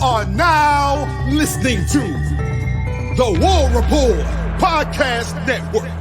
are now listening to the War Report Podcast Network.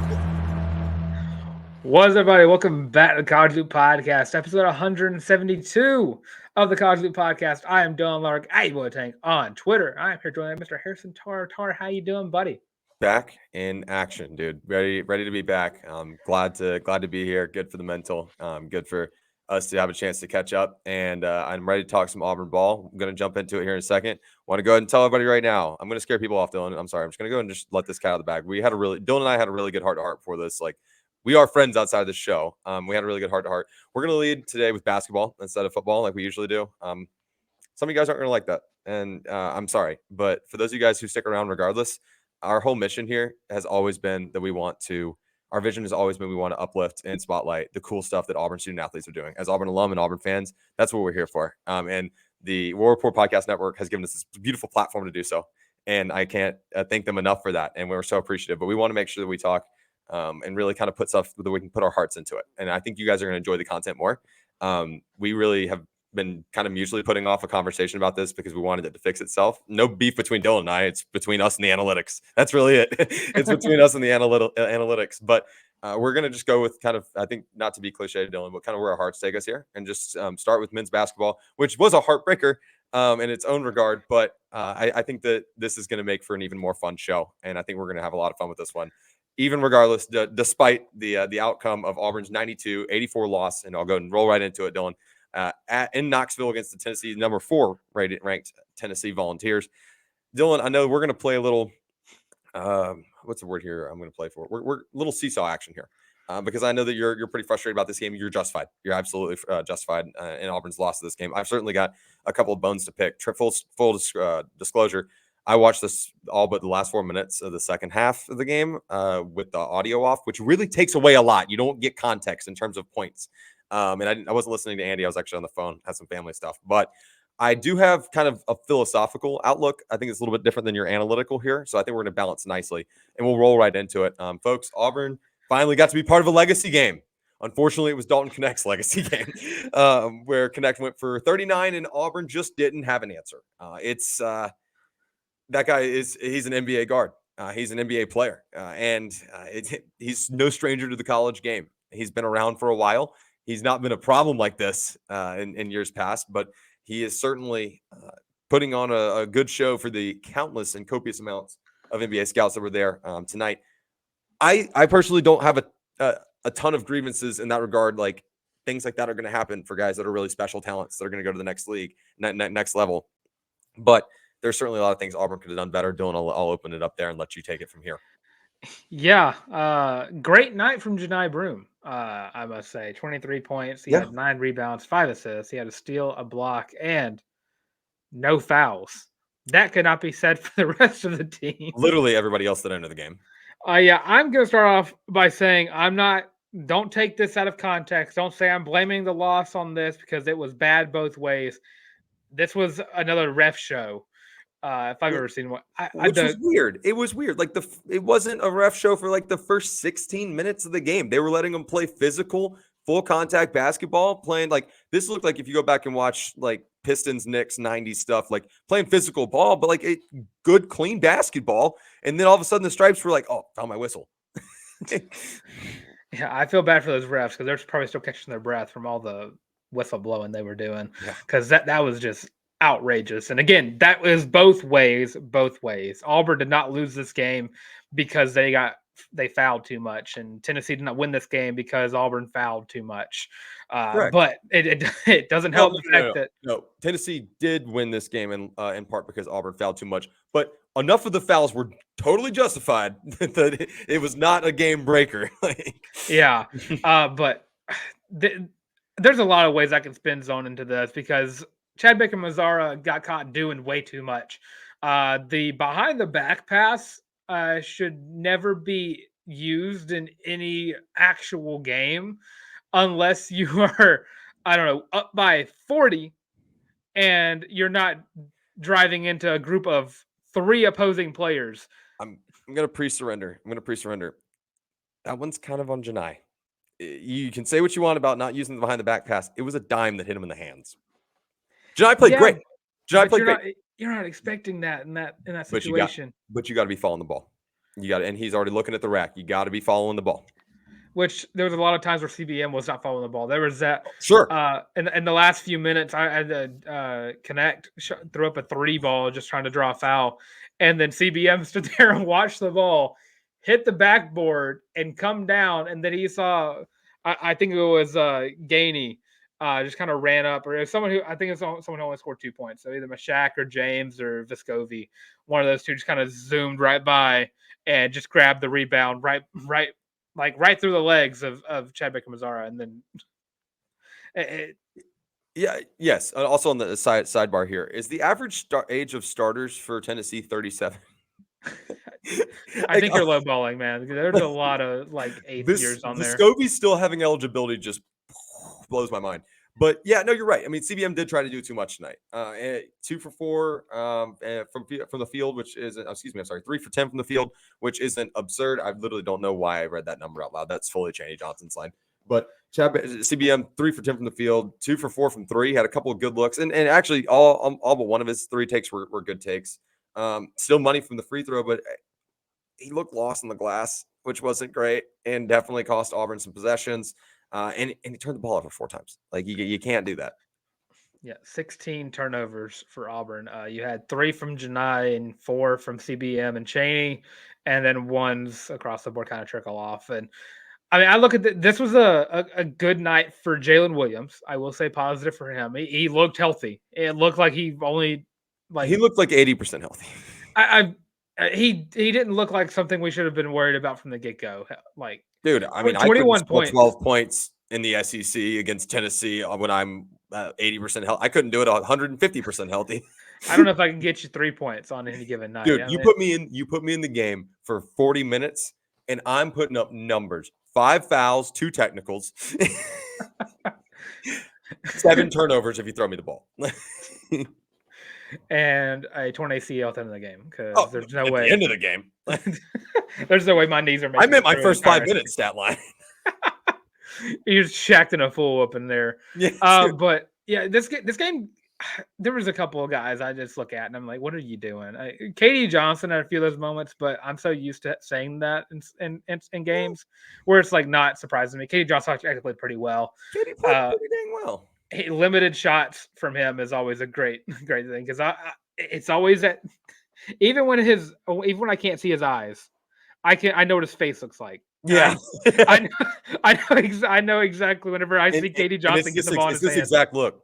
What's up, everybody? Welcome back to the College Loop Podcast, episode 172 of the College Loop Podcast. I am Dylan Larck, @Tank on Twitter. I am here joining Mr. Harrison Tarr. Tarr, how you doing, buddy? Back in action, dude. Ready to be back. Glad to be here. Good for the mental. Good for us to have a chance to catch up. And I'm ready to talk some Auburn ball. I'm going to jump into it here in a second. Want to go ahead and tell everybody right now. I'm going to scare people off, Dylan. I'm sorry. I'm just going to go and just let this cat out of the bag. Dylan and I had a really good heart-to-heart before this. Like, we are friends outside of the show. We had a really good heart-to-heart. We're going to lead today with basketball instead of football like we usually do. Some of you guys aren't going to like that. And I'm sorry. But for those of you guys who stick around regardless, our whole mission here has always been that our vision has always been we want to uplift and spotlight the cool stuff that Auburn student athletes are doing. As Auburn alum and Auburn fans, that's what we're here for. And the War Report Podcast Network has given us this beautiful platform to do so. And I can't thank them enough for that. And we're so appreciative. But we want to make sure that we talk and really kind of put stuff that we can put our hearts into it. And I think you guys are going to enjoy the content more. We really have been kind of mutually putting off a conversation about this because we wanted it to fix itself. No beef between Dylan and I. It's between us and the analytics. That's really it. It's between us and the analytics. But we're going to just go with kind of, I think, not to be cliche, Dylan, but kind of where our hearts take us here and just start with men's basketball, which was a heartbreaker in its own regard. But I think that this is going to make for an even more fun show. And I think we're going to have a lot of fun with this one. Even regardless, despite the outcome of Auburn's 92-84 loss, and I'll go and roll right into it, Dylan. In Knoxville against the Tennessee number 4 ranked Tennessee Volunteers. Dylan, I know we're going to play a little what's the word here I'm going to play for? We're little seesaw action here because I know that you're pretty frustrated about this game. You're justified. You're absolutely justified in Auburn's loss to this game. I've certainly got a couple of bones to pick. Full disclosure, I watched this all but the last 4 minutes of the second half of the game with the audio off, which really takes away a lot. You don't get context in terms of points. And I wasn't listening to Andy. I was actually on the phone, had some family stuff. But I do have kind of a philosophical outlook. I think it's a little bit different than your analytical here. So I think we're going to balance nicely. And we'll roll right into it. Folks, Auburn finally got to be part of a legacy game. Unfortunately, it was Dalton Connect's legacy game where Connect went for 39 and Auburn just didn't have an answer. That guy he's an NBA guard. He's an NBA player. And he's no stranger to the college game. He's been around for a while. He's not been a problem like this in years past, but he is certainly putting on a good show for the countless and copious amounts of NBA scouts that were there tonight. I personally don't have a ton of grievances in that regard. Like, things like that are going to happen for guys that are really special talents that are going to go to the next league, next level. But there's certainly a lot of things Auburn could have done better. Dylan, I'll open it up there and let you take it from here. Yeah, great night from Janai Broome. I must say, 23 points. He had 9 rebounds, 5 assists. He had a steal, a block, and no fouls. That could not be said for the rest of the team. Literally everybody else that entered the game. Yeah, I'm going to start off by saying don't take this out of context. Don't say I'm blaming the loss on this because it was bad both ways. This was another ref show. If I've ever seen one, which was weird. It was weird. Like it wasn't a ref show for like the first 16 minutes of the game. They were letting them play physical, full contact basketball, playing like this looked like if you go back and watch like Pistons, Knicks, 90s stuff, like playing physical ball, but like good, clean basketball. And then all of a sudden the Stripes were like, "Oh, found my whistle." Yeah, I feel bad for those refs because they're probably still catching their breath from all the whistle blowing they were doing. Because that was just outrageous. And again, that was both ways. Auburn did not lose this game because they fouled too much, and Tennessee did not win this game because Auburn fouled too much. But it doesn't help the fact that Tennessee did win this game in part because Auburn fouled too much. But enough of the fouls were totally justified that it was not a game breaker. But there's a lot of ways I can spin zone into this because Chad Baker-Mazara got caught doing way too much. The behind the back pass should never be used in any actual game unless you are, up by 40 and you're not driving into a group of 3 opposing players. I'm going to pre-surrender. That one's kind of on Janai. You can say what you want about not using the behind the back pass. It was a dime that hit him in the hands. Janai played great. you're not expecting that in that But situation. you got to be following the ball. And he's already looking at the rack. You got to be following the ball. Which there was a lot of times where CBM was not following the ball. There was that. Sure. In the last few minutes, I had to threw up a 3 ball just trying to draw a foul, and then CBM stood there and watched the ball hit the backboard and come down, and then he saw. I think it was Gainey. Just kind of ran up, or it was someone who I think it's someone who only scored 2 points. So either Mashak or James or Vescovi, one of those two just kind of zoomed right by and just grabbed the rebound right through the legs of Chad Baker-Mazara, and then yes. Also on the sidebar here, is the average age of starters for Tennessee 37? I think you're lowballing, man. There's a lot of eighth years on there. Vescovi still having eligibility just blows my mind. But yeah, no, you're right. I mean, CBM did try to do too much tonight. 2 for 4 from the field, which is, excuse me, I'm sorry, 3 for 10 from the field, which isn't absurd. I literally don't know why I read that number out loud. That's fully Chaney Johnson's line. But CBM 3 for 10 from the field, 2 for 4 from 3, had a couple of good looks, and actually all but one of his 3 takes were good takes. Still money from the free throw, but he looked lost in the glass, which wasn't great, and definitely cost Auburn some possessions. And he turned the ball over 4 times. Like you can't do that. Yeah, 16 turnovers for Auburn. You had 3 from Janai and 4 from CBM and Chaney, and then ones across the board kind of trickle off. And I mean, I look at this was a good night for Jalen Williams. I will say positive for him. He looked healthy. It looked like he only he looked like 80% healthy. He didn't look like something we should have been worried about from the get-go. Dude, I mean, 21 points, 12 points in the SEC against Tennessee when I'm 80% healthy. I couldn't do it 150% healthy. I don't know if I can get you 3 points on any given night. Dude, you put me in the game for 40 minutes, and I'm putting up numbers: 5 fouls, 2 technicals, 7 turnovers if you throw me the ball. And a torn ACL at the end of the game because there's no way. At the end of the game. There's no way my knees are making I meant my first 5 minutes stat line. You're shacked in a full up in there. Yeah, but yeah, this game, there was a couple of guys I just look at and I'm like, what are you doing? Katie Johnson had a few of those moments, but I'm so used to saying that in games where it's not surprising me. Katie Johnson actually played pretty well. Katie played pretty dang well. Limited shots from him is always a great thing because it's always that even when I can't see his eyes, I know what his face looks like. Yeah, I know exactly whenever I see Katie Johnson get the ball in his hands. This exact look.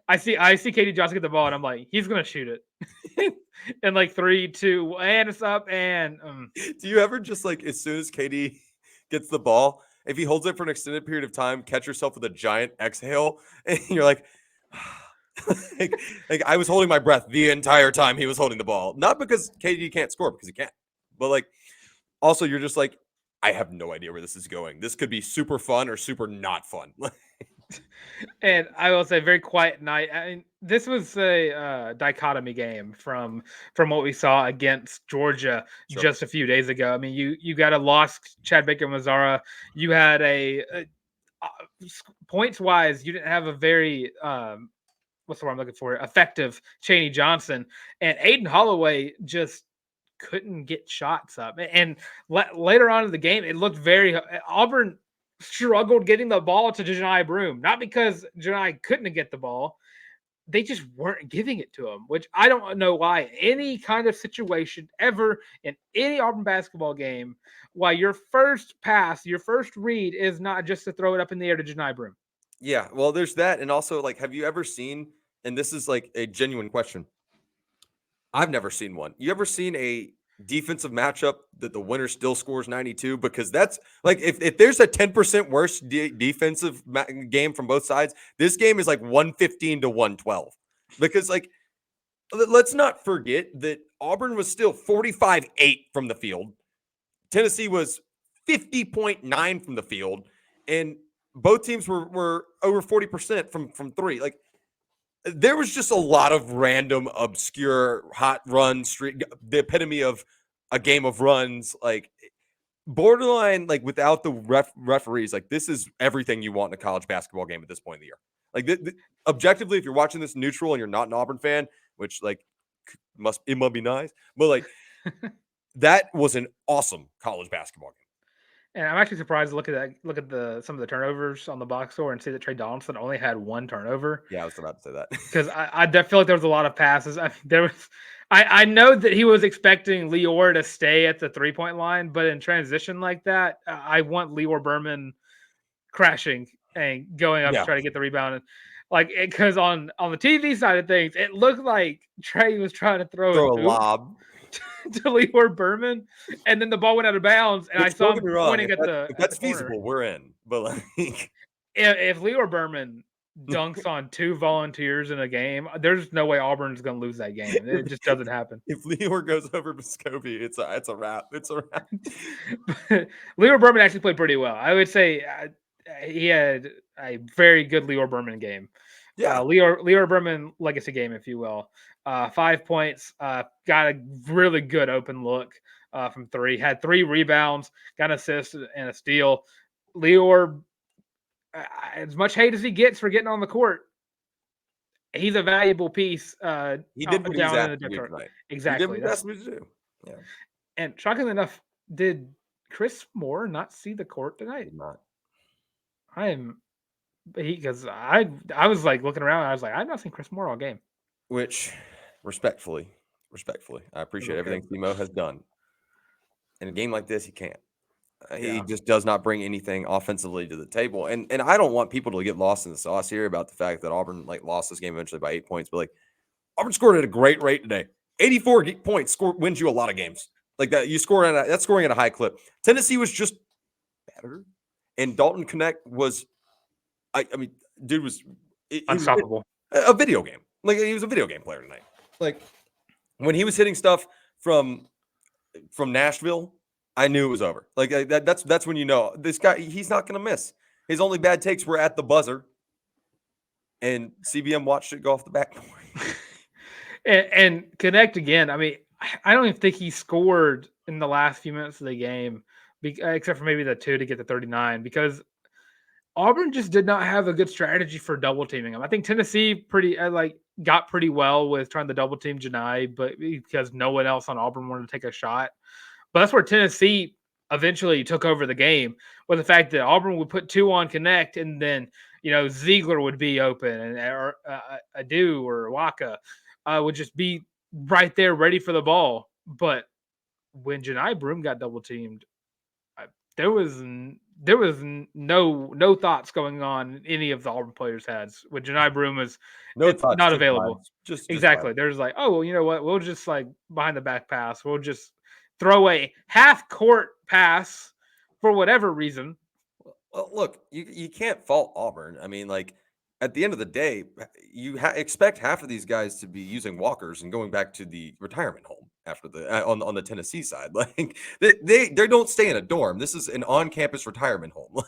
I see Katie Johnson get the ball and I'm like, he's gonna shoot it. And 3, 2, and it's up. And do you ever just as soon as Katie gets the ball, if he holds it for an extended period of time, catch yourself with a giant exhale, and you're like, I was holding my breath the entire time he was holding the ball. Not because KD can't score, because he can't. But also you're just I have no idea where this is going. This could be super fun or super not fun. And I will say, very quiet night. I mean, this was a dichotomy game from what we saw against Georgia just a few days ago. I mean, you got a lost Chad Baker-Mazara. You had a points wise, you didn't have a very what's the word I'm looking for? Effective Chaney Johnson, and Aiden Holloway just couldn't get shots up. And later on in the game, it looked very Auburn struggled getting the ball to Janai Broome, not because Janai couldn't get the ball. They just weren't giving it to him, which I don't know why. Any kind of situation ever in any Auburn basketball game, why your first pass, your first read is not just to throw it up in the air to Janai Broome. Yeah, well, there's that. And also, have you ever seen, and this is a genuine question, I've never seen one. You ever seen a defensive matchup that the winner still scores 92? Because that's if there's a 10% worse defensive game from both sides, this game is 115 to 112. Because let's not forget that Auburn was still 45-8 from the field. Tennessee was 50.9 from the field, and both teams were over 40% from 3. There was just a lot of random, obscure, hot run streak, the epitome of a game of runs, borderline, without the referees. This is everything you want in a college basketball game at this point in the year. Objectively, if you're watching this neutral and you're not an Auburn fan, which like must be nice, but like that was an awesome college basketball game. And I'm actually surprised to look at some of the turnovers on the box score and see that Trey Donaldson only had 1 turnover. Yeah, I was about to say that. Because I feel like there was a lot of passes. I know that he was expecting Lior to stay at the 3-point line, but in transition like that, I want Lior Berman crashing and going up to try to get the rebound. Like, because on the TV side of things, it looked like Trey was trying to throw a lob to Lior Berman, and then the ball went out of bounds, and I saw him pointing if at the if that's corner. feasible, we're in. But like, if Lior Berman dunks on 2 volunteers in a game, there's no way Auburn's going to lose that game. It just doesn't happen. If Lior goes over Muscovy, it's a wrap. It's a wrap. Lior Berman actually played pretty well. I would say he had a very good Lior Berman game. Yeah, Lior Berman legacy game, if you will. 5 points. Got a really good open look from 3. Had 3 rebounds. Got an assist and a steal. Lior, as much hate as he gets for getting on the court, he's a valuable piece. he did what he was asked to do tonight. Exactly. He did what he asked him to do. Yeah. And shockingly enough, did Chris Moore not see the court tonight? Did not. Because I was like looking around. I was like, I've not seen Chris Moore all game. Which, respectfully, I appreciate everything Timo has done. In a game like this, he can't. He just does not bring anything offensively to the table. And I don't want people to get lost in the sauce here about the fact that Auburn lost this game eventually by 8 points. But Auburn scored at a great rate today. 84 points wins you a lot of games. Like that, you score that's scoring at a high clip. Tennessee was just better, and Dalton Connect was, I mean, dude was unstoppable. A video game. Like he was a video game player tonight. Like when he was hitting stuff from Nashville, I knew it was over. Like that's when you know this guy, he's not going to miss. His only bad takes were at the buzzer, and CBM watched it go off the backboard. and Connect again. I mean, I don't even think he scored in the last few minutes of the game, except for maybe the 2 to get to 39, because Auburn just did not have a good strategy for double teaming him. I think Tennessee got pretty well with trying to double team Janai, but because no one else on Auburn wanted to take a shot. But that's where Tennessee eventually took over the game, with the fact that Auburn would put 2 on Connect, and then Ziegler would be open, and Adu or Waka would just be right there ready for the ball. But when Janai Broome got double teamed, there was no thoughts going on in any of the Auburn players' heads. When Janai Broome is not available. Just exactly. There's like, oh, well, you know what? We'll just behind the back pass. We'll just throw a half court pass for whatever reason. Well, look, you can't fault Auburn. I mean, at the end of the day, you expect half of these guys to be using walkers and going back to the retirement home after the on the Tennessee side. Like they don't stay in a dorm. This is an on-campus retirement home.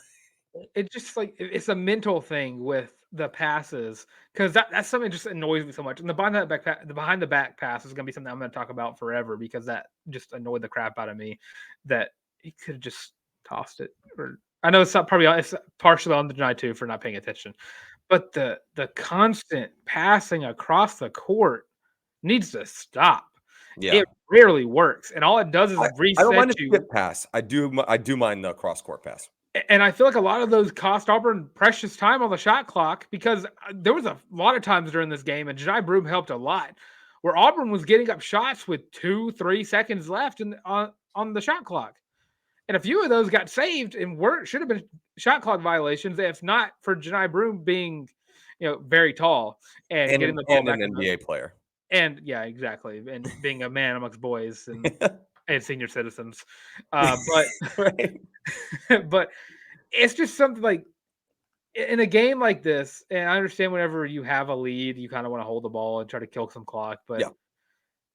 It's just it's a mental thing with the passes, because that's something that just annoys me so much. And the behind the back pass is going to be something I'm going to talk about forever, because that just annoyed the crap out of me. That he could have just tossed it. Or I know it's partially on the Janai too for not paying attention. But the constant passing across the court needs to stop. Yeah, it rarely works, and all it does is reset. I don't mind a skip pass. I do mind the cross court pass. And I feel like a lot of those cost Auburn precious time on the shot clock, because there was a lot of times during this game, and Janai Broome helped a lot, where Auburn was getting up shots with 2-3 seconds left on the shot clock. And a few of those got saved and should have been shot clock violations, if not for Janai Broome being, very tall and getting the ball back. An NBA player. And yeah, exactly. And being a man amongst boys and senior citizens. But but it's just something like, in a game like this, and I understand whenever you have a lead, you kind of want to hold the ball and try to kill some clock. But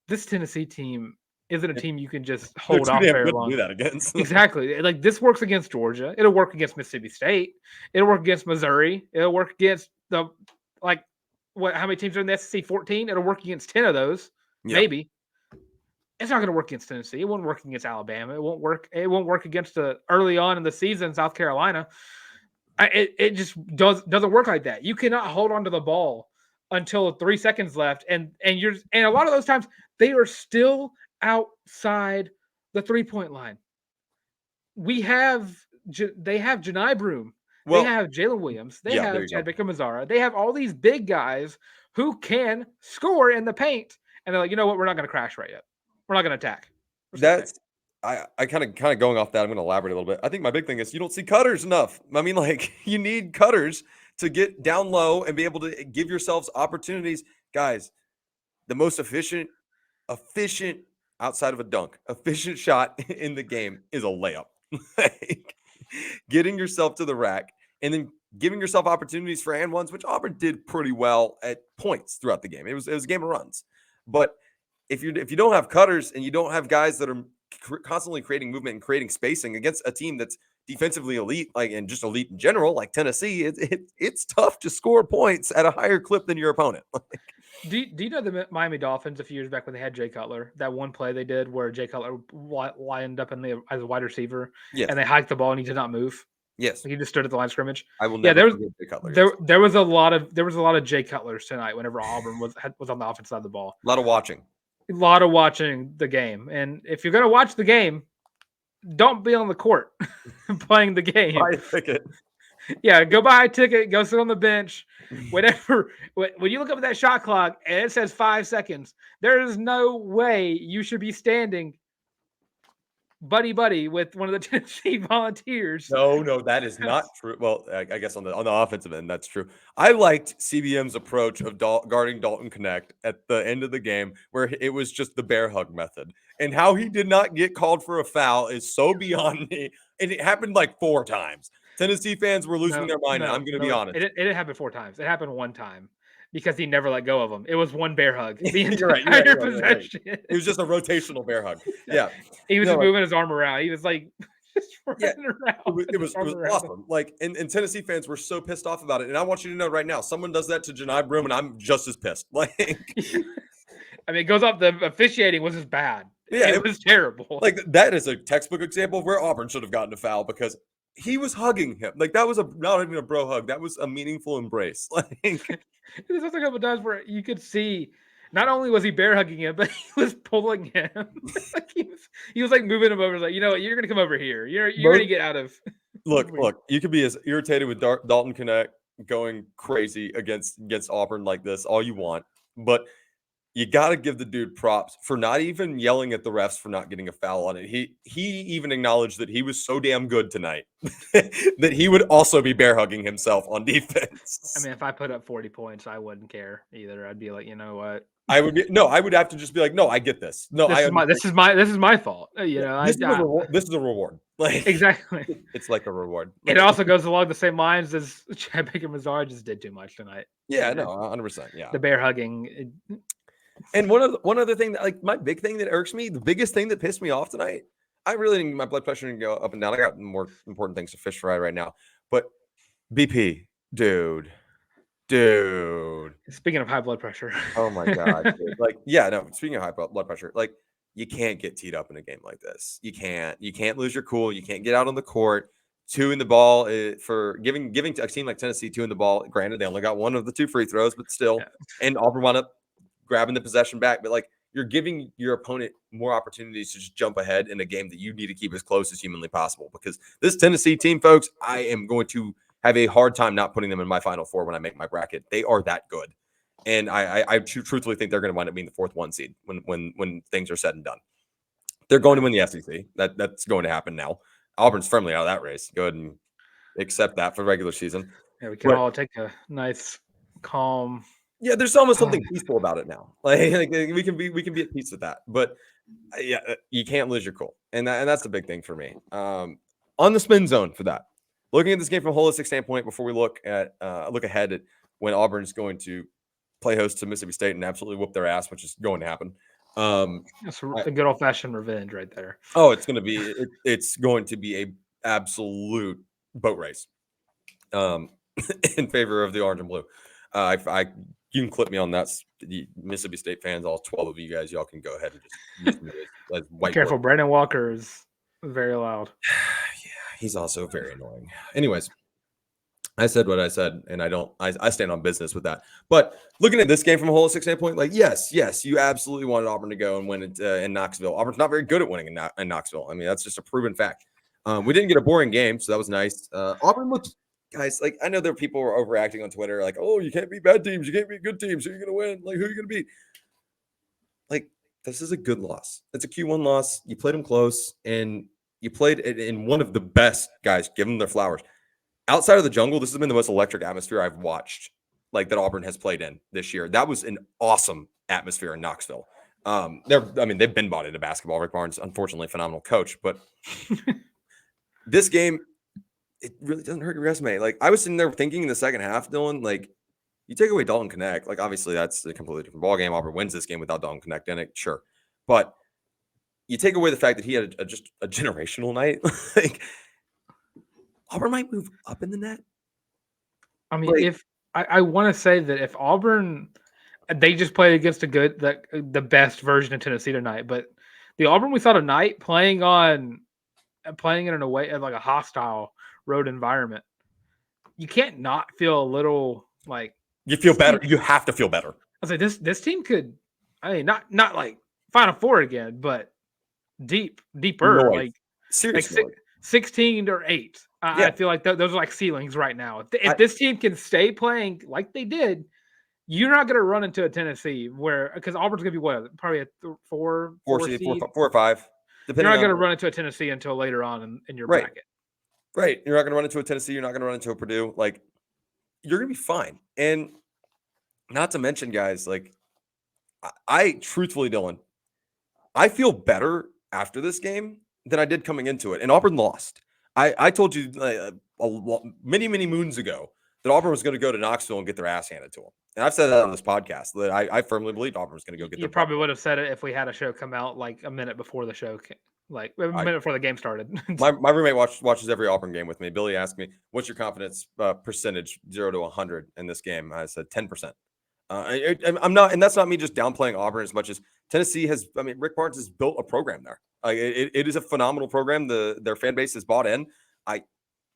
this Tennessee team isn't a team you can just hold off very long. Do that against. Exactly. Like, this works against Georgia. It'll work against Mississippi State. It'll work against Missouri. It'll work against how many teams are in the SEC? 14? It'll work against 10 of those. Yep. Maybe. It's not going to work against Tennessee. It won't work against Alabama. It won't work against early on in the season, South Carolina. It just doesn't work like that. You cannot hold onto the ball until 3 seconds left, and a lot of those times they are still outside the 3-point line. They have Janai Broom. Well, they have Jalen Williams. They yeah, there have you Chad go. Baker-Mazara. They have all these big guys who can score in the paint. And they're like, you know what? We're not going to crash right yet. We're not going to attack. That's I kind of going off that. I'm going to elaborate a little bit. I think my big thing is you don't see cutters enough. I mean, like, you need cutters to get down low and be able to give yourselves opportunities. Guys, the most efficient outside of a dunk, efficient shot in the game is a layup. Like, getting yourself to the rack and then giving yourself opportunities for and ones, which Auburn did pretty well at points throughout the game. It was a game of runs. But if you don't have cutters and you don't have guys that are constantly creating movement and creating spacing against a team that's defensively elite, like, and just elite in general, like Tennessee, it's tough to score points at a higher clip than your opponent. Do you know the Miami Dolphins a few years back when they had Jay Cutler? That one play they did where Jay Cutler lined up as a wide receiver, Yes. and they hiked the ball and he did not move. Yes, Like, he just stood at the line of scrimmage. I will never forget Jay Cutler. There was a lot of Jay Cutlers tonight whenever Auburn was on the offense side of the ball. A lot of watching. A lot of watching the game, and if you're gonna watch the game, don't be on the court playing the game. Buy a ticket. Yeah, go buy a ticket, go sit on the bench, whatever. When you look up at that shot clock and it says 5 seconds, there is no way you should be standing buddy with one of the Tennessee Volunteers. No, that is not true. Well, I guess on the offensive end, that's true. I liked CBM's approach of guarding Dalton Connect at the end of the game, where it was just the bear hug method, and how he did not get called for a foul is so beyond me. And it happened like 4 times. Tennessee fans were losing their mind. And I'm going to be honest. It didn't happen 4 times. It happened 1 time because he never let go of him. It was one bear hug. The entire possession. It was just a rotational bear hug. Yeah. He was just moving his arm around. He was like just running around. It was awesome. Like, and Tennessee fans were so pissed off about it. And I want you to know right now, someone does that to Janai Broom, and I'm just as pissed. Like, I mean, it goes up. The officiating was just bad. Yeah, it was terrible. Like, that is a textbook example of where Auburn should have gotten a foul because he was hugging him. Like, that was not even a bro hug. That was a meaningful embrace. Like, there's also a couple of times where you could see not only was he bear hugging him, but he was pulling him. Like, he was like moving him over. Like, you know what? You're gonna come over here. You're gonna get out of. Look. You could be as irritated with Dalton Connect going crazy against Auburn like this all you want, but you got to give the dude props for not even yelling at the refs for not getting a foul on it. He even acknowledged that he was so damn good tonight that he would also be bear hugging himself on defense. I mean, if I put up 40 points, I wouldn't care either. I'd be like, you know what? I would have to just be like, no, I get this. No, this is my fault. You know, this is a reward. Like, exactly. It's like a reward. It also goes along the same lines as Chad Baker-Mazara just did too much tonight. Yeah, no, 100%. Yeah, the bear hugging. And one other thing that, like, my big thing that irks me, the biggest thing that pissed me off tonight, I really think my blood pressure didn't go up and down. I got more important things to fish fry right now. But BP, dude. Speaking of high blood pressure. Oh my God. Dude. Like, yeah, no, speaking of high blood pressure, like, you can't get teed up in a game like this. You can't lose your cool. You can't get out on the court. 2 in the ball for giving to a team like Tennessee 2 in the ball. Granted, they only got 1 of the 2 free throws, but still. Yeah. And Auburn wound up grabbing the possession back. But, like, you're giving your opponent more opportunities to just jump ahead in a game that you need to keep as close as humanly possible. Because this Tennessee team, folks, I am going to have a hard time not putting them in my Final Four when I make my bracket. They are that good. And I truthfully think they're going to wind up being the 4th 1 seed when things are said and done. They're going to win the SEC. That's going to happen now. Auburn's firmly out of that race. Go ahead and accept that for regular season. Yeah, we can all take a nice, calm. Yeah, there's almost something peaceful about it now. Like we can be at peace with that. But yeah, you can't lose your cool, and that's the big thing for me. On the spin zone for that. Looking at this game from a holistic standpoint, before we look ahead at when Auburn's going to play host to Mississippi State and absolutely whoop their ass, which is going to happen. That's a good old fashioned revenge right there. Oh, it's going to be a absolute boat race, in favor of the orange and blue. You can clip me on that. The Mississippi State fans, all 12 of you guys, y'all can go ahead and just use me as white. Careful, Brandon Walker is very loud. Yeah, he's also very annoying. Anyways, I said what I said, and I stand on business with that. But looking at this game from a holistic standpoint, like, yes, you absolutely wanted Auburn to go and win it in Knoxville. Auburn's not very good at winning in Knoxville. I mean, that's just a proven fact. We didn't get a boring game, so that was nice. Auburn looked, guys, like, I know there are people who are overreacting on Twitter, like, oh, you can't beat bad teams, you can't beat good teams, who are you going to win? Like, who are you going to beat? Like, this is a good loss. It's a Q1 loss. You played them close, and you played in one of the best, guys, give them their flowers. Outside of the jungle, this has been the most electric atmosphere I've watched, like, that Auburn has played in this year. That was an awesome atmosphere in Knoxville. They've been bought into basketball. Rick Barnes, unfortunately, a phenomenal coach, but this game, it really doesn't hurt your resume. Like, I was sitting there thinking in the second half, Dylan, like, you take away Dalton Connect, like, obviously that's a completely different ballgame. Auburn wins this game without Dalton Connect in it, sure, but you take away the fact that he had just a generational night, like. Auburn might move up in the net. I mean, if I want to say that if Auburn, they just played against the best version of Tennessee tonight, but the Auburn we saw tonight playing in a way of like a hostile road environment, you can't not feel a little like you feel better. You have to feel better. I was like, this team could, I mean, not like Final Four again, but deeper, Noise. like Seriously, like 16 or 8. I feel like those are like ceilings right now. If this team can stay playing like they did, you're not going to run into a Tennessee because Auburn's going to be probably a four seed, 4 or 5. You're not going to run into a Tennessee until later on in your bracket. Right. You're not going to run into a Tennessee. You're not going to run into a Purdue. Like, you're going to be fine. And not to mention, guys, like, I truthfully, Dylan, I feel better after this game than I did coming into it. And Auburn lost. I told you many moons ago that Auburn was going to go to Knoxville and get their ass handed to them. And I've said that on this podcast, that I firmly believed Auburn was going to go get their. You probably would have said it if we had a show come out like a minute before the show, like a minute before the game started. my roommate watches every Auburn game with me. Billy asked me, what's your confidence percentage 0 to 100 in this game? I said 10%. I'm not, and that's not me just downplaying Auburn as much as Tennessee has. I mean, Rick Barnes has built a program there. Like, it is a phenomenal program. Their fan base is bought in. I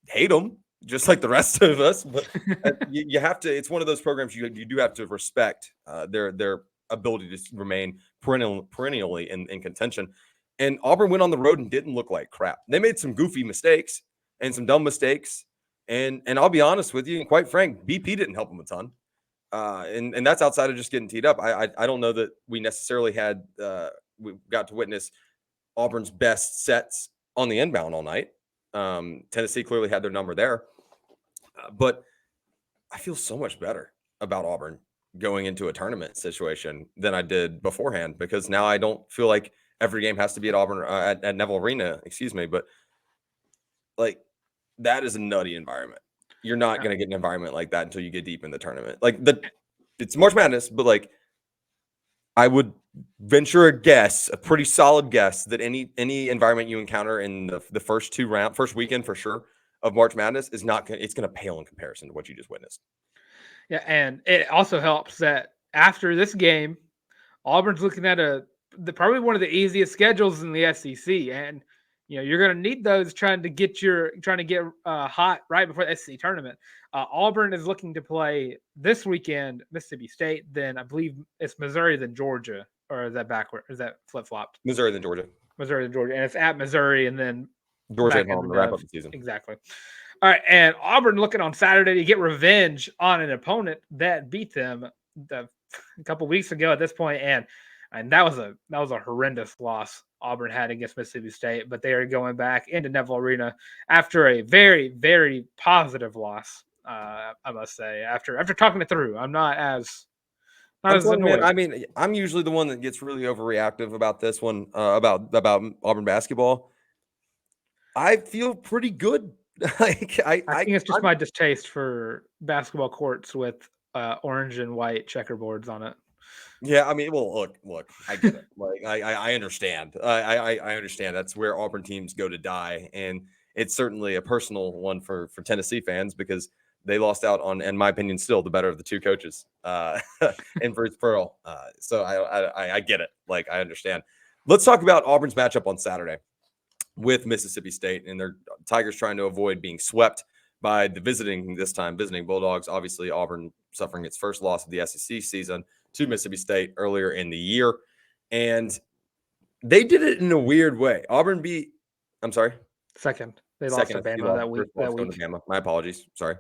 hate them just like the rest of us, but you have to. It's one of those programs you do have to respect their ability to remain perennially in contention. And Auburn went on the road and didn't look like crap. They made some goofy mistakes and some dumb mistakes. And I'll be honest with you, and quite frank, BP didn't help them a ton. And that's outside of just getting teed up. I don't know that we necessarily we got to witness Auburn's best sets on the inbound all night. Tennessee clearly had their number there, but I feel so much better about Auburn going into a tournament situation than I did beforehand, because now I don't feel like every game has to be at Auburn at Neville Arena, but like, that is a nutty environment. You're not going to get an environment like that until you get deep in the tournament. Like, it's March Madness, but like, I would venture a pretty solid guess, that any environment you encounter in the first weekend for sure of March Madness it's going to pale in comparison to what you just witnessed. Yeah, and it also helps that after this game, Auburn's looking at probably one of the easiest schedules in the SEC, and you're going to need those trying to get hot right before the SEC tournament. Auburn is looking to play this weekend Mississippi State, then I believe it's Missouri, then Georgia, or is that backward? Is that flip-flopped? Missouri, then Georgia. And it's at Missouri, and then Georgia at home to wrap up the season. Exactly. All right, and Auburn looking on Saturday to get revenge on an opponent that beat them a couple weeks ago at this point, and that was a horrendous loss Auburn had against Mississippi State, but they are going back into Neville Arena after a very, very positive loss. I must say, after talking it through, I'm not as annoyed. I mean, I'm usually the one that gets really overreactive about this one, about Auburn basketball. I feel pretty good. I think it's just my distaste for basketball courts with orange and white checkerboards on it. Yeah, I mean, well, look, I get it. Like, I understand. I understand. That's where Auburn teams go to die, and it's certainly a personal one for Tennessee fans, because they lost out on, in my opinion, still the better of the two coaches, and Bruce Pearl. So I get it. Like, I understand. Let's talk about Auburn's matchup on Saturday with Mississippi State, and their Tigers trying to avoid being swept by the visiting Bulldogs. Obviously, Auburn suffering its first loss of the SEC season to Mississippi State earlier in the year. And they did it in a weird way. Auburn beat, I'm sorry. Second. They lost Second, to you Bama lost that week. first loss going to Bama. My apologies. Sorry.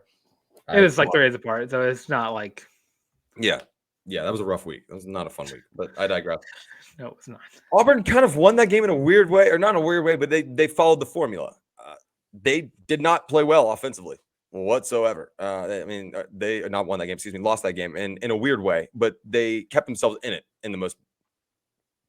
It was like 3 days apart, so it's not like. Yeah, that was a rough week. That was not a fun week, but I digress. No, it's not. Auburn kind of won that game in a weird way, or not in a weird way, but they followed the formula. They did not play well offensively whatsoever. They not won that game, lost that game in a weird way, but they kept themselves in it in the most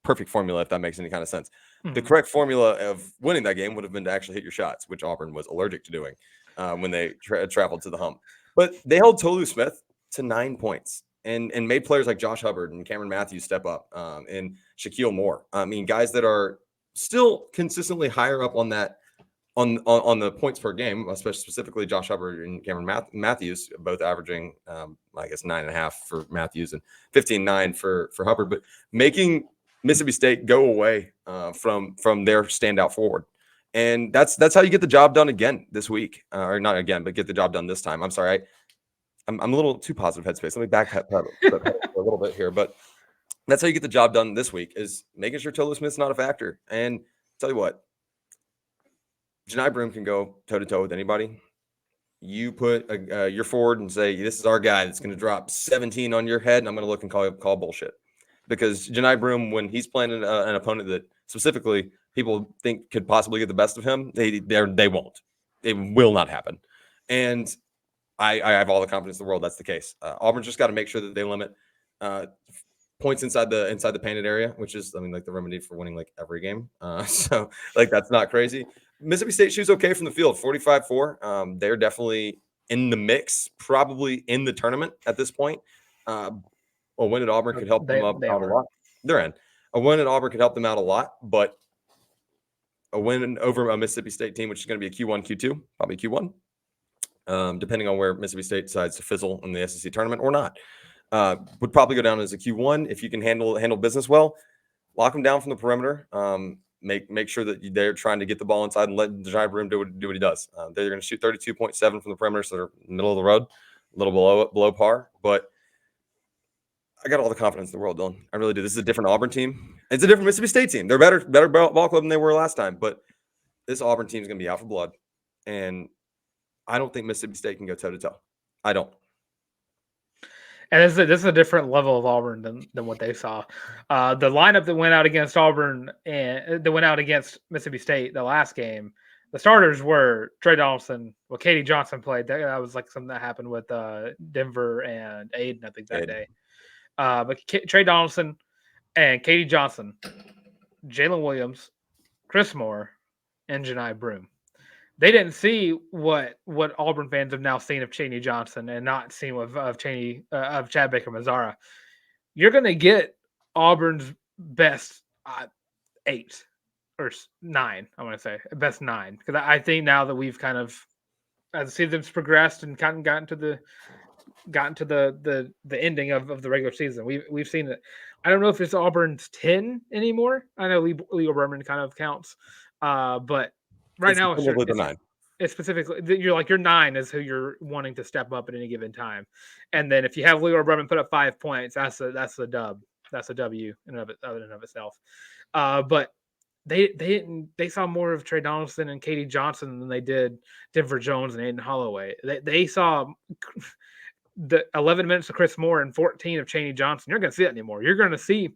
perfect formula, if that makes any kind of sense. Mm-hmm. The correct formula of winning that game would have been to actually hit your shots, which Auburn was allergic to doing when they traveled to the hump. But they held Tolu Smith to 9 points and made players like Josh Hubbard and Cameron Matthews step up, and Shaquille Moore. I mean, guys that are still consistently higher up on that on the points per game, especially specifically Josh Hubbard and Cameron Matthews, both averaging, 9.5 for Matthews and 15.9 for Hubbard, but making Mississippi State go away from their standout forward. And that's how you get the job done again this week, or not again, but get the job done this time. I'm sorry, I'm a little too positive headspace. Let me back up a little bit here, but that's how you get the job done this week, is making sure Tolu Smith's not a factor. And tell you what, Janai Broome can go toe-to-toe with anybody. You put your forward and say, this is our guy that's going to drop 17 on your head, and I'm going to look and call bullshit. Because Janai Broome, when he's playing an opponent that specifically people think could possibly get the best of him, they won't. It will not happen. And I have all the confidence in the world that's the case. Auburn's just got to make sure that they limit points inside the painted area, which is, the remedy for winning every game. So that's not crazy. Mississippi State shoots okay from the field, 45-4. They're definitely in the mix, probably in the tournament at this point. A win at Auburn could help them out a lot. They're in. A win at Auburn could help them out a lot, but a win over a Mississippi State team, which is going to be a Q1, Q2, probably Q1, depending on where Mississippi State decides to fizzle in the SEC tournament or not, would probably go down as a Q1 if you can handle business well. Lock them down from the perimeter. Make sure that they're trying to get the ball inside and let Janai Broome do what he does. They're going to shoot 32.7 from the perimeter, so they're middle of the road, a little below par, but I got all the confidence in the world, Dylan. I really do. This is a different Auburn team. It's a different Mississippi State team. They're better ball club than they were last time. But this Auburn team is going to be out for blood. And I don't think Mississippi State can go toe-to-toe. I don't. And this is a different level of Auburn than what they saw. The lineup that went out against Auburn and that went out against Mississippi State the last game, the starters were Trey Donaldson. Well, Katie Johnson played. That was something that happened with Denver and Aiden, I think, that day. But Trey Donaldson and Katie Johnson, Jalen Williams, Chris Moore, and Janai Broome. They didn't see what Auburn fans have now seen of Chaney Johnson and not seen of Chad Baker-Mazara. You're going to get Auburn's best 8 or 9. I want to say best 9, because I think now that we've kind of, as the season's progressed and kind of gotten to the ending of the regular season, we've seen it. I don't know if it's Auburn's 10 anymore. I know Leo Berman kind of counts, but right now it's specifically your 9 is who you're wanting to step up at any given time, and then if you have Leo Berman put up 5 points, that's a dub. That's a W in and of itself. But they saw more of Trey Donaldson and Katie Johnson than they did Denver Jones and Aiden Holloway. They saw the 11 minutes of Chris Moore and 14 of Chaney Johnson. You're going to see that anymore. You're going to see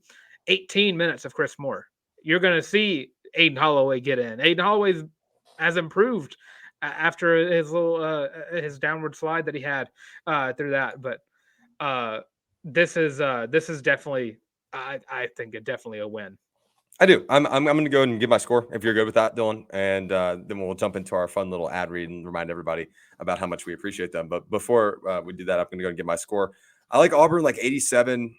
18 minutes of Chris Moore. You're going to see Aiden Holloway get in. Aiden Holloway has improved after his little his downward slide that he had through that. But this is definitely, I think, definitely a win. I do. I'm going to go ahead and give my score if you're good with that, Dylan, and then we'll jump into our fun little ad read and remind everybody about how much we appreciate them. But before we do that, I'm going to go and give my score. I like Auburn 87,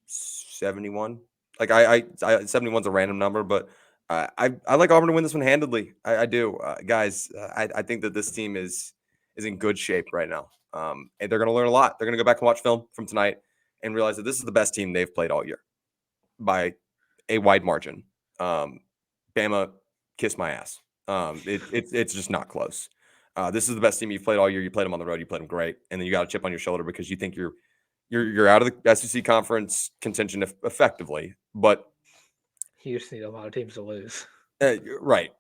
71. 71's a random number, but I like Auburn to win this one handedly. I do, guys. I think that this team is in good shape right now, and they're going to learn a lot. They're going to go back and watch film from tonight and realize that this is the best team they've played all year by a wide margin. Bama, kiss my ass. It's just not close. This is the best team you've played all year. You played them on the road. You played them great. And then you got a chip on your shoulder because you think you're out of the SEC conference contention effectively. But you just need a lot of teams to lose. Right.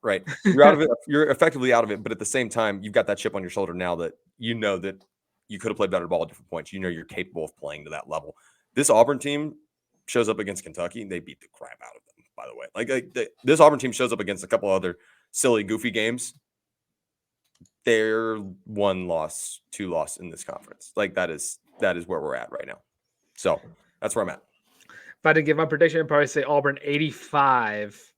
You're out of it. You're effectively out of it. But at the same time, you've got that chip on your shoulder now that you know that you could have played better ball at different points. You know you're capable of playing to that level. This Auburn team shows up against Kentucky, and they beat the crap out of them, by the way. This Auburn team shows up against a couple other silly, goofy games. They're 1-loss, 2-loss in this conference. That is where we're at right now. So that's where I'm at. If I had to give my prediction, I'd probably say Auburn 85.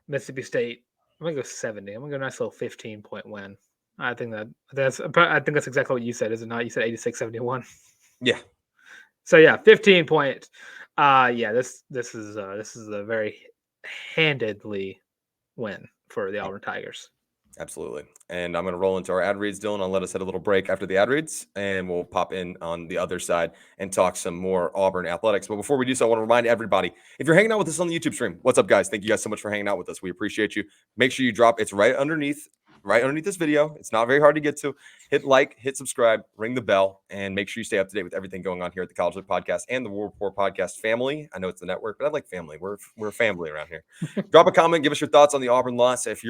Mississippi State, I'm gonna go 70. I'm gonna go a nice little 15-point win. I think that's exactly what you said, is it not? You said 86-71. Yeah. So yeah, 15 points. This is a very handedly win for the Auburn Tigers. Absolutely. And I'm going to roll into our ad reads, Dylan. I'll let us hit a little break after the ad reads, and we'll pop in on the other side and talk some more Auburn athletics. But before we do so, I want to remind everybody, if you're hanging out with us on the YouTube stream, what's up, guys? Thank you guys so much for hanging out with us. We appreciate you. Make sure you drop. It's right underneath this video. It's not very hard to get to. Hit like, hit subscribe, ring the bell, and make sure you stay up to date with everything going on here at the College League Podcast and the War Report Podcast family. I know it's the network, but I like family. We're a family around here. Drop a comment, give us your thoughts on the Auburn loss. If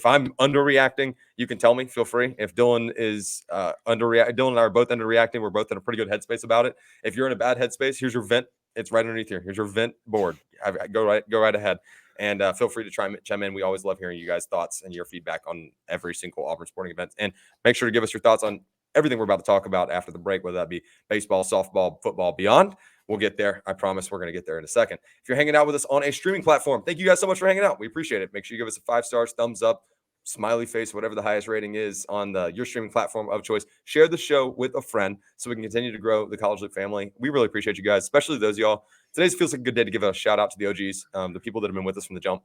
I'm underreacting, you can tell me. Feel free. If Dylan is underreacting, Dylan and I are both underreacting. We're both in a pretty good headspace about it. If you're in a bad headspace, here's your vent. It's right underneath here. Here's your vent board. Go right ahead. And feel free to chime in. We always love hearing you guys' thoughts and your feedback on every single Auburn sporting event. And make sure to give us your thoughts on everything we're about to talk about after the break, whether that be baseball, softball, football, beyond. We'll get there. I promise we're going to get there in a second. If you're hanging out with us on a streaming platform, thank you guys so much for hanging out. We appreciate it. Make sure you give us a 5 stars, thumbs up, smiley face, whatever the highest rating is on your streaming platform of choice. Share the show with a friend so we can continue to grow the College League family. We really appreciate you guys, especially those of y'all. Today's feels like a good day to give a shout out to the OGs, the people that have been with us from the jump.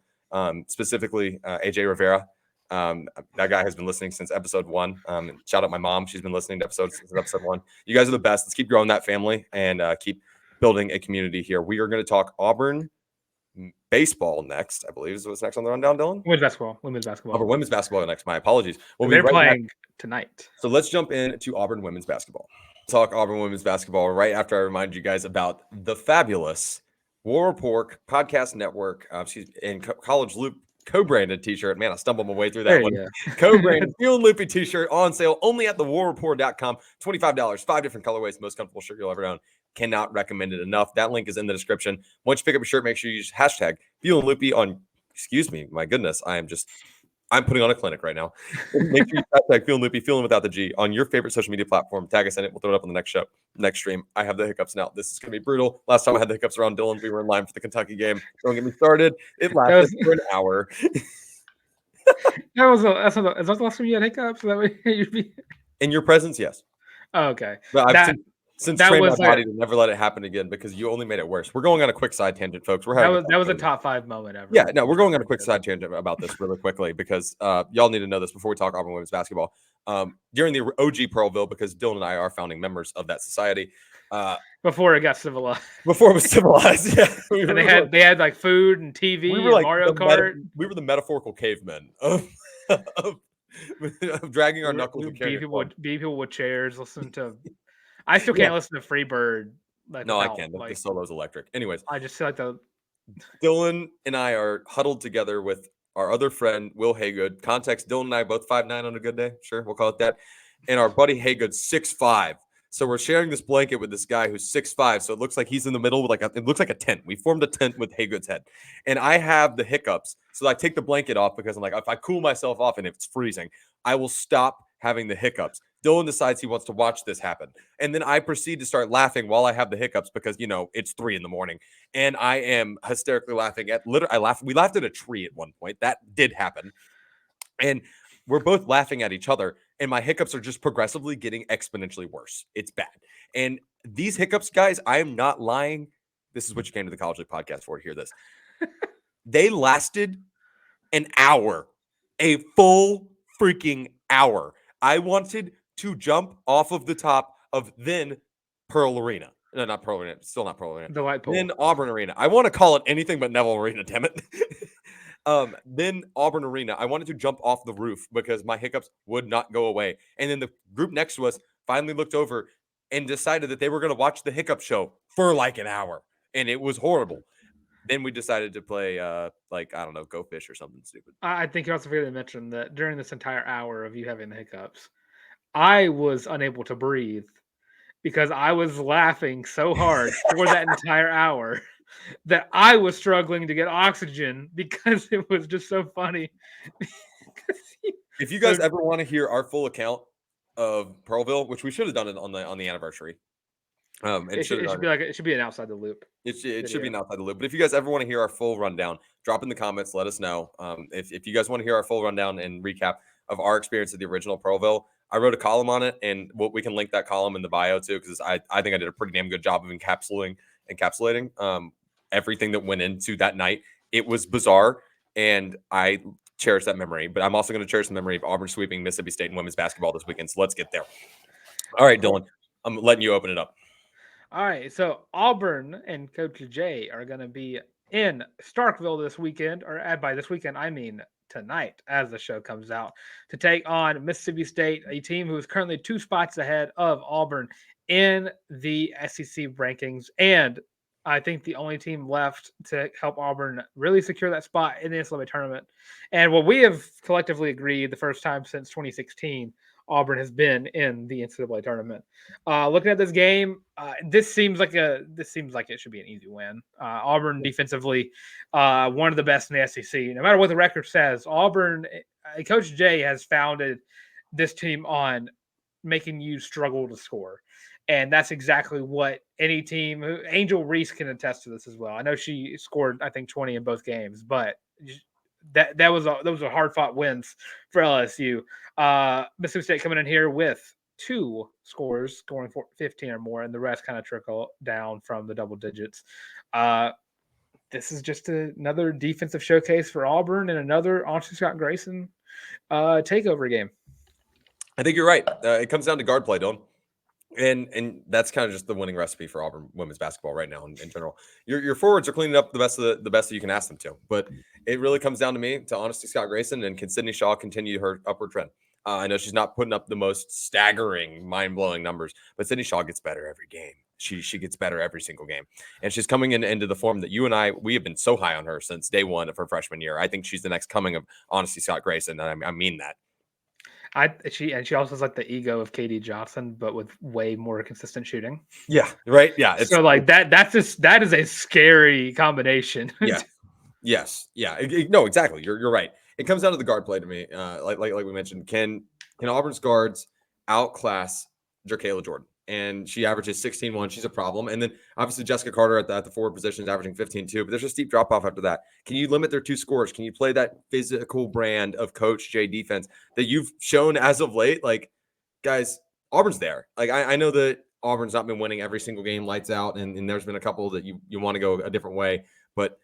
Specifically AJ Rivera. That guy has been listening since episode 1. Shout out my mom. She's been listening to since episode 1. You guys are the best. Let's keep growing that family and keep building a community here. We are going to talk Auburn baseball next, I believe is what's next on the rundown, Dylan. Women's basketball. Auburn women's basketball next. My apologies. They're playing tonight. So let's jump into Auburn women's basketball. Talk Auburn women's basketball right after I remind you guys about the fabulous War Report Podcast Network, in College Loop co-branded t-shirt. Man, I stumbled my way through that one. Co-branded Feel Loopy t-shirt on sale only at thewarreport.com. $25, 5 different colorways, the most comfortable shirt you'll ever own. Cannot recommend it enough. That link is in the description. Once you pick up a shirt, make sure you use hashtag Feel Loopy on, excuse me, my goodness, I'm putting on a clinic right now. Make sure you hashtag Feeling Loopy, feeling without the G, on your favorite social media platform. Tag us in it. We'll throw it up on the next stream. I have the hiccups now. This is going to be brutal. Last time I had the hiccups around Dylan, we were in line for the Kentucky game. Don't get me started. It lasted for an hour. Is that the last time you had hiccups? That way you'd be... In your presence, yes. Oh, okay. But I've since trained my body to never let it happen again because you only made it worse. We're going on a quick side tangent, folks. That was a top 5 moment ever. Yeah, no, we're going on a quick side tangent about this really quickly because y'all need to know this before we talk Auburn women's basketball. During the OG Pearlville, because Dylan and I are founding members of that society. Before it got civilized. Before it was civilized, yeah. And they had like food and TV and Mario Kart. We were the metaphorical cavemen of dragging our knuckles and carrying people with chairs, listening to... I still can't listen to Freebird. No, I can. The solo's electric. Anyways, I just feel like Dylan and I are huddled together with our other friend, Will Haygood. Context, Dylan and I both 5'9" on a good day. Sure, we'll call it that. And our buddy Haygood, 6'5". So we're sharing this blanket with this guy who's 6'5". So it looks like he's in the middle with it looks like a tent. We formed a tent with Haygood's head. And I have the hiccups. So I take the blanket off because I'm like, if I cool myself off and if it's freezing, I will stop having the hiccups. Dylan decides he wants to watch this happen. And then I proceed to start laughing while I have the hiccups because, it's 3 a.m. And I am hysterically laughing at we laughed at a tree at one point. That did happen. And we're both laughing at each other. And my hiccups are just progressively getting exponentially worse. It's bad. And these hiccups, guys, I am not lying. This is what you came to the College League Podcast for, to hear this. They lasted an hour, a full freaking hour. I wanted to jump off of the top of then Pearl Arena. No, not Pearl Arena. Still not Pearl Arena. The White Pole. Then Auburn Arena. I want to call it anything but Neville Arena, damn it. Then Auburn Arena. I wanted to jump off the roof because my hiccups would not go away. And then the group next to us finally looked over and decided that they were going to watch the hiccup show for like an hour. And it was horrible. Then we decided to play, I don't know, Go Fish or something stupid. I think you also forgot to mention that during this entire hour of you having the hiccups, I was unable to breathe because I was laughing so hard for that entire hour that I was struggling to get oxygen because it was just so funny. If you guys ever want to hear our full account of Pearlville, which we should have done it on the anniversary, it should be an outside the loop. It should be an outside the loop. But if you guys ever want to hear our full rundown, drop in the comments. Let us know. If you guys want to hear our full rundown and recap of our experience at the original Pearlville, I wrote a column on it, and we can link that column in the bio too, because I think I did a pretty damn good job of encapsulating everything that went into that night. It was bizarre, and I cherish that memory. But I'm also going to cherish the memory of Auburn sweeping Mississippi State in women's basketball this weekend. So let's get there. All right, Dylan, I'm letting you open it up. All right, so Auburn and Coach Jay are going to be in Starkville this weekend, or by this weekend, I mean tonight as the show comes out, to take on Mississippi State, a team who is currently 2 spots ahead of Auburn in the SEC rankings, and I think the only team left to help Auburn really secure that spot in the NCAA tournament. And what we have collectively agreed the first time since 2016, Auburn has been in the NCAA tournament. Looking at this game, this seems like it should be an easy win. Auburn defensively, one of the best in the SEC. No matter what the record says, Auburn, Coach Jay has founded this team on making you struggle to score. And that's exactly what any team, Angel Reese can attest to this as well. I know she scored, I think, 20 in both games, but those were hard fought wins for LSU. Mississippi State coming in here with 2 scores, scoring 15 or more, and the rest kind of trickle down from the double digits. This is just another defensive showcase for Auburn and another Austin Scott Grayson takeover game. I think you're right. It comes down to guard play, Dylan. And that's kind of just the winning recipe for Auburn women's basketball right now in general. Your forwards are cleaning up the best that you can ask them to. But it really comes down to me, to Honesty Scott Grayson, and can Sydney Shaw continue her upward trend? I know she's not putting up the most staggering, mind-blowing numbers, but Sydney Shaw gets better every game. She gets better every single game. And she's coming into the form that you and we have been so high on her since day one of her freshman year. I think she's the next coming of Honesty Scott Grayson, and I mean that. She also has like the ego of Katie Johnson, but with way more consistent shooting. Yeah, right. Yeah. So like that is a scary combination. Yeah. Yes. Yeah. No, exactly. You're right. It comes down to the guard play to me. Like we mentioned, can Auburn's guards outclass Jerkayla Jordan? And she averages 16-1. She's a problem. And then obviously Jessica Carter at the forward position is averaging 15-2. But there's a steep drop off after that. Can you limit their 2 scores? Can you play that physical brand of Coach Jay defense that you've shown as of late? Like, guys, Auburn's there. Like, I know that Auburn's not been winning every single game lights out, and there's been a couple that you want to go a different way. But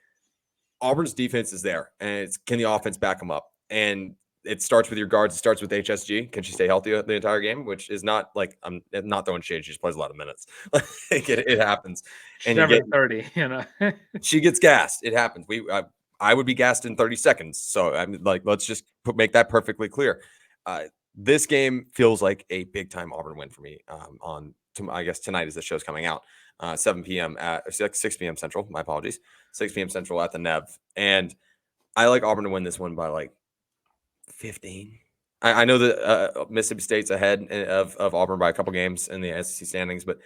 Auburn's defense is there, and can the offense back them up? And it starts with your guards. It starts with HSG. Can she stay healthy the entire game? Which is not like, I'm not throwing shade. She just plays a lot of minutes. it happens. She's never 30. You know, she gets gassed. It happens. I would be gassed in 30 seconds. So I mean, like, let's just make that perfectly clear. This game feels like a big time Auburn win for me. I guess tonight as the show's coming out, 7 p.m. at 6 p.m. Central. My apologies. 6 p.m. Central at the Nev. And I like Auburn to win this one by like 15. I know that Mississippi State's ahead of Auburn by a couple games in the SEC standings, but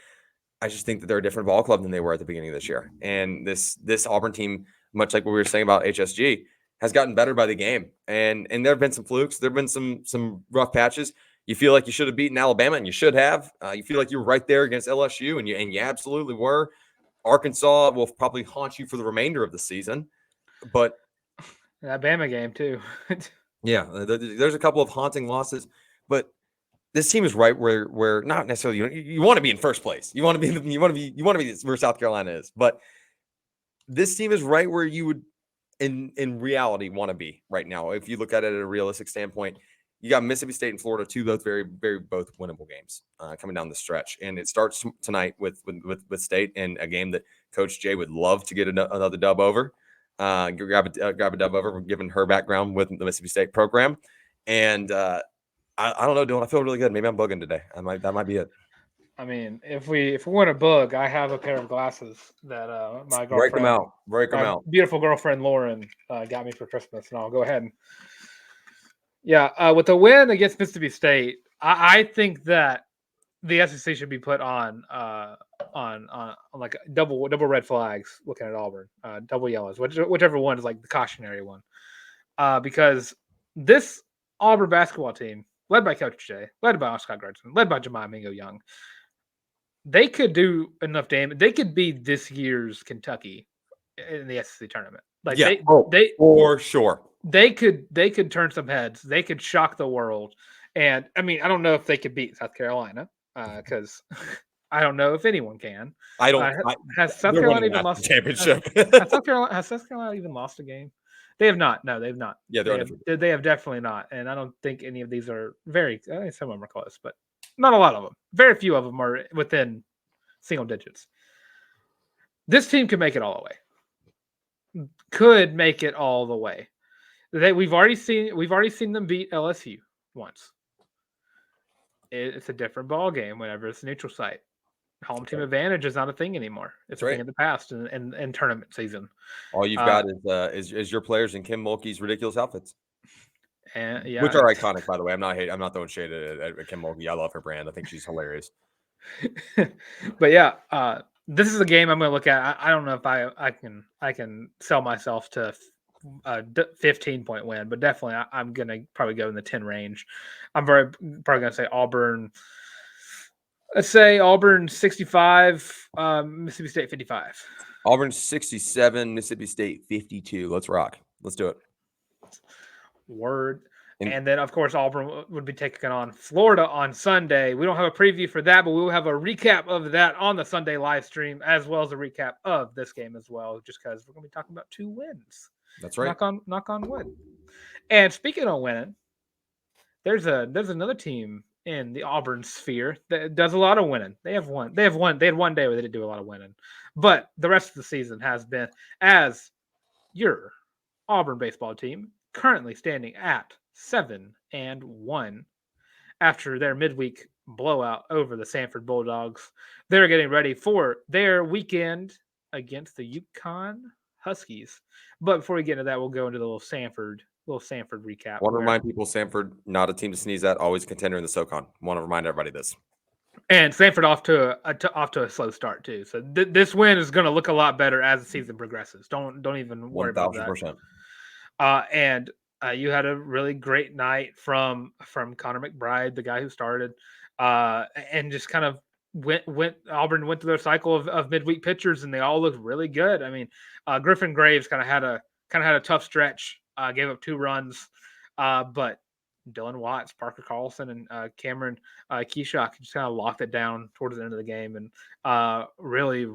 I just think that they're a different ball club than they were at the beginning of this year. And this Auburn team, much like what we were saying about HSG, has gotten better by the game. And there have been some flukes. There have been some rough patches. You feel like you should have beaten Alabama, and you should have. You feel like you were right there against LSU, and you absolutely were. Arkansas will probably haunt you for the remainder of the season. But that Bama game too. Yeah, there's a couple of haunting losses, but this team is right where not necessarily you want to be in first place. You want to be where South Carolina is, but this team is right where you would in reality want to be right now. If you look at it at a realistic standpoint, you got Mississippi State and Florida, 2 both very both winnable games coming down the stretch, and it starts tonight with State, and a game that Coach Jay would love to get another dub over. grab a dub over, given her background with the Mississippi State program. And I don't know, Dylan. I feel really good. Maybe I'm bugging today. That might be it. I mean, if we want a bug, I have a pair of glasses that my girlfriend, break them out. Beautiful girlfriend Lauren got me for Christmas, and I'll go ahead and with the win against Mississippi State, I think that the SEC should be put on like double red flags looking at Auburn, double yellows, whichever one is like the cautionary one, because this Auburn basketball team, led by Coach Jay, led by Oscar Gertson, led by Jemima Mingo Young, they could do enough damage. They could be this year's Kentucky in the SEC tournament. Like they for sure. They could turn some heads. They could shock the world. And I mean, I don't know if they could beat South Carolina because I don't know if anyone can. I don't. Has South Carolina even lost a championship? Has South Carolina even lost a game? They have not. No, they've not. Yeah, they have definitely not. And I don't think any of these are very. Some of them are close, but not a lot of them. Very few of them are within single digits. This team could make it all the way. Could make it all the way. We've already seen them beat LSU once. It's a different ball game whenever it's a neutral site. Home team advantage is not a thing anymore. It's a thing in the past in tournament season. All you've got is your players in Kim Mulkey's ridiculous outfits. And which are iconic, by the way. I'm not throwing shade at Kim Mulkey. I love her brand. I think she's hilarious. But this is a game I'm going to look at. I don't know if I can sell myself to a 15-point win, but definitely I'm going to probably go in the 10 range. I'm probably going to say Auburn. Let's say Auburn 65, Mississippi State 55. Auburn 67, Mississippi State 52. Let's rock. Let's do it. Word. And then, of course, Auburn would be taking on Florida on Sunday. We don't have a preview for that, but we will have a recap of that on the Sunday live stream, as well as a recap of this game as well, just because we're going to be talking about 2 wins. That's right. Knock on wood. And speaking of winning, there's another team in the Auburn sphere that does a lot of winning. They had one day where they didn't do a lot of winning, but the rest of the season has been as your Auburn baseball team, currently standing at 7-1 after their midweek blowout over the Sanford Bulldogs. They're getting ready for their weekend against the UConn Huskies. But before we get into that, we'll go into the little Sanford recap. I want to remind people, Sanford, not a team to sneeze at, always a contender in the SoCon. Want to remind everybody this. And Sanford off to a slow start too. So this win is going to look a lot better as the season progresses. Don't even worry about that. And you had a really great night from Connor McBride, the guy who started, and just kind of Auburn went through their cycle of midweek pitchers, and they all looked really good. I mean, Griffin Graves kind of had a tough stretch, gave up 2 runs, but Dylan Watts, Parker Carlson, and Cameron Keyshock just kind of locked it down towards the end of the game, and really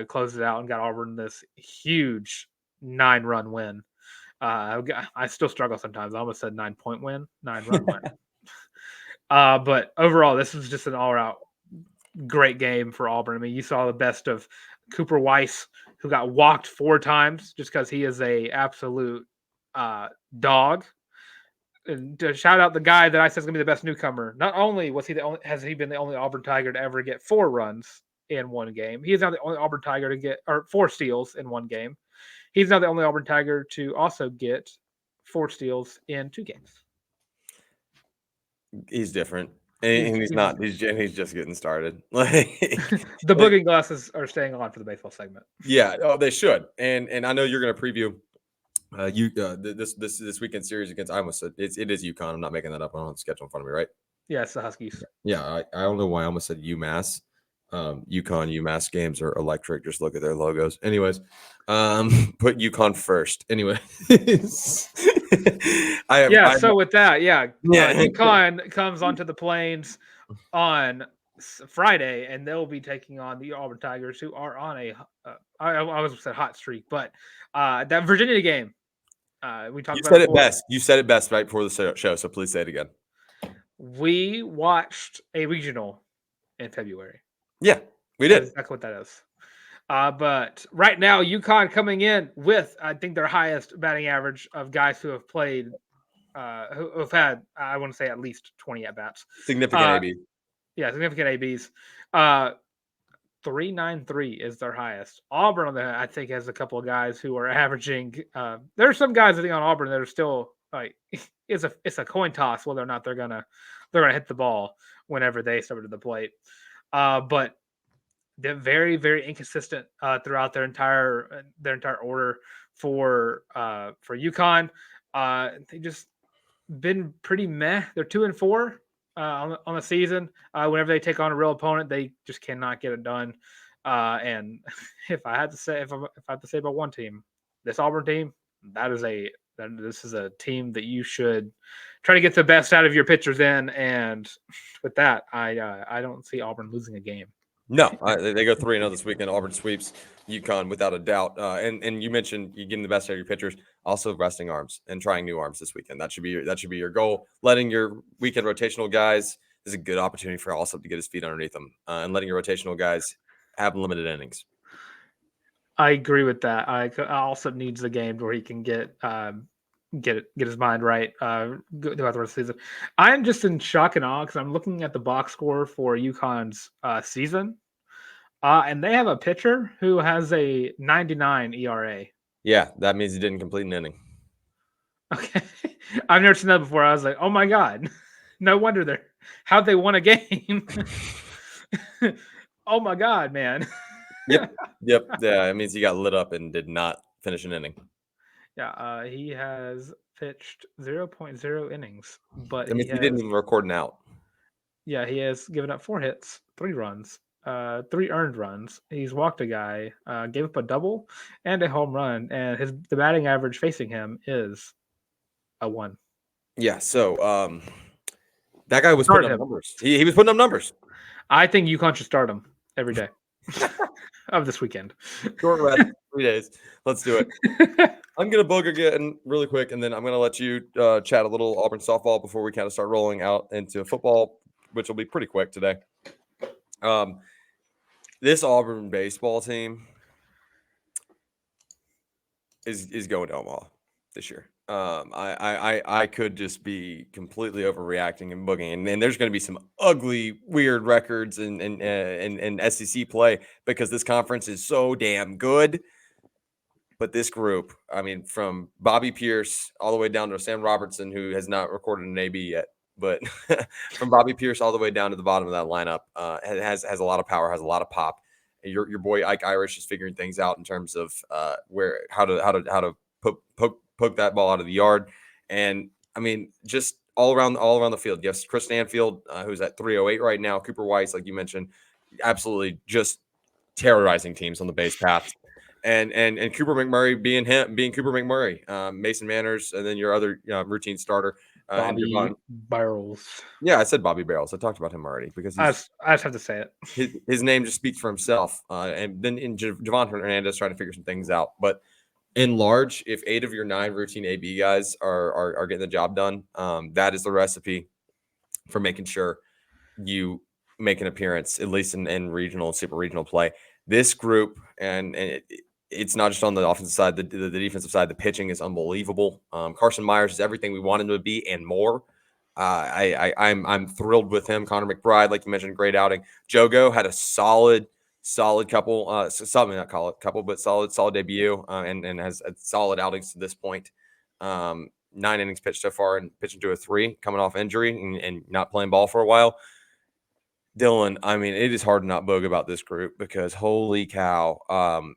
closed it out and got Auburn this huge 9-run win. I still struggle sometimes. I almost said 9-point win, 9-run win. But overall, this was just an all-out great game for Auburn. I mean, you saw the best of Cooper Weiss, who got walked 4 times just because he is a absolute dog. And to shout out the guy that I said is going to be the best newcomer. Not only has he been the only Auburn Tiger to ever get 4 runs in one game, he is now the only Auburn Tiger to get 4 steals in one game. He's now the only Auburn Tiger to also get 4 steals in 2 games. He's different. And he's not. He's just getting started. The booging glasses are staying on for the baseball segment. Yeah, they should. And I know you're going to preview this weekend series against. I almost said it is UConn. I'm not making that up. I don't have the schedule in front of me, right? Yeah, it's the Huskies. Yeah, I don't know why I almost said UMass. UConn, UMass games are electric. Just look at their logos. Anyways, put UConn first. Anyway. So with that, UConn comes onto the Plains on Friday, and they'll be taking on the Auburn Tigers, who are on a I was said hot streak, but that Virginia game we talked about. You said it best right before the show, so please say it again. We watched a regional in February. Yeah, we did. That's exactly what that is. But right now, UConn coming in with, I think, their highest batting average of guys who have played, who've had, I want to say, at least 20 at bats. Significant AB. Yeah, significant ABs. 393 is their highest. Auburn, on the I think, has a couple of guys who are averaging. There are some guys I think on Auburn that are still like it's a coin toss whether or not they're gonna hit the ball whenever they step to the plate. But they're very, very inconsistent throughout their entire order for UConn. They just been pretty meh. They're 2-4 on the season. Whenever they take on a real opponent, they just cannot get it done. And if I had to say about one team, this Auburn team, this is a team that you should try to get the best out of your pitchers in. And with that, I don't see Auburn losing a game. No, they go 3-0 this weekend. Auburn sweeps UConn without a doubt. And you mentioned you getting the best out of your pitchers, also resting arms and trying new arms this weekend. That should be your goal. Letting your weekend rotational guys is a good opportunity for Allsup to get his feet underneath them, and letting your rotational guys have limited innings. I agree with that. Allsup needs the game where he can get his mind right throughout the rest of the season. I'm just in shock and awe because I'm looking at the box score for UConn's season, and they have a pitcher who has a 99 ERA. Yeah, that means he didn't complete an inning. Okay, I've never seen that before. I was like, oh my god, no wonder how'd they won a game. Oh my god, man. Yep. Yeah, it means he got lit up and did not finish an inning. Yeah, he has pitched 0.0 innings, but I mean, he didn't even record an out. Yeah, he has given up 4 hits, 3 runs, 3 earned runs. He's walked a guy, gave up a double and a home run, and the batting average facing him is a 1. Yeah, so that guy was putting up numbers. He was putting up numbers. I think UConn should start him every day of this weekend. Short rest, 3 days. Let's do it. I'm going to bug again really quick, and then I'm going to let you chat a little Auburn softball before we kind of start rolling out into football, which will be pretty quick today. This Auburn baseball team is going to Omaha this year. I could just be completely overreacting and booging, and there's going to be some ugly, weird records in SEC play because this conference is so damn good. But this group, I mean, from Bobby Pierce all the way down to Sam Robertson, who has not recorded an AB yet, but from Bobby Pierce all the way down to the bottom of that lineup, has a lot of power, has a lot of pop. Your boy Ike Irish is figuring things out in terms of how to poke that ball out of the yard, and I mean, just all around the field. Yes, Chris Stanfield, who's at 308 right now. Cooper Weiss, like you mentioned, absolutely just terrorizing teams on the base paths. And Cooper McMurray being Cooper McMurray, Mason Manners, and then your other routine starter, Bobby Barrels. Yeah, I said Bobby Barrels. I talked about him already because I just have to say it. His name just speaks for himself. And then in Javon Hernandez trying to figure some things out. But in large, if 8 of your 9 routine AB guys are getting the job done, that is the recipe for making sure you make an appearance, at least in regional and super regional play. This group, and it's not just on the offensive side, the defensive side, the pitching is unbelievable. Carson Myers is everything we want him to be and more. I'm thrilled with him. Connor McBride, like you mentioned, great outing. Jogo had a solid couple, solid debut, and has a solid outings to this point. 9 innings pitched so far and pitching to a 3, coming off injury and not playing ball for a while. Dylan, I mean, it is hard to not bug about this group because holy cow,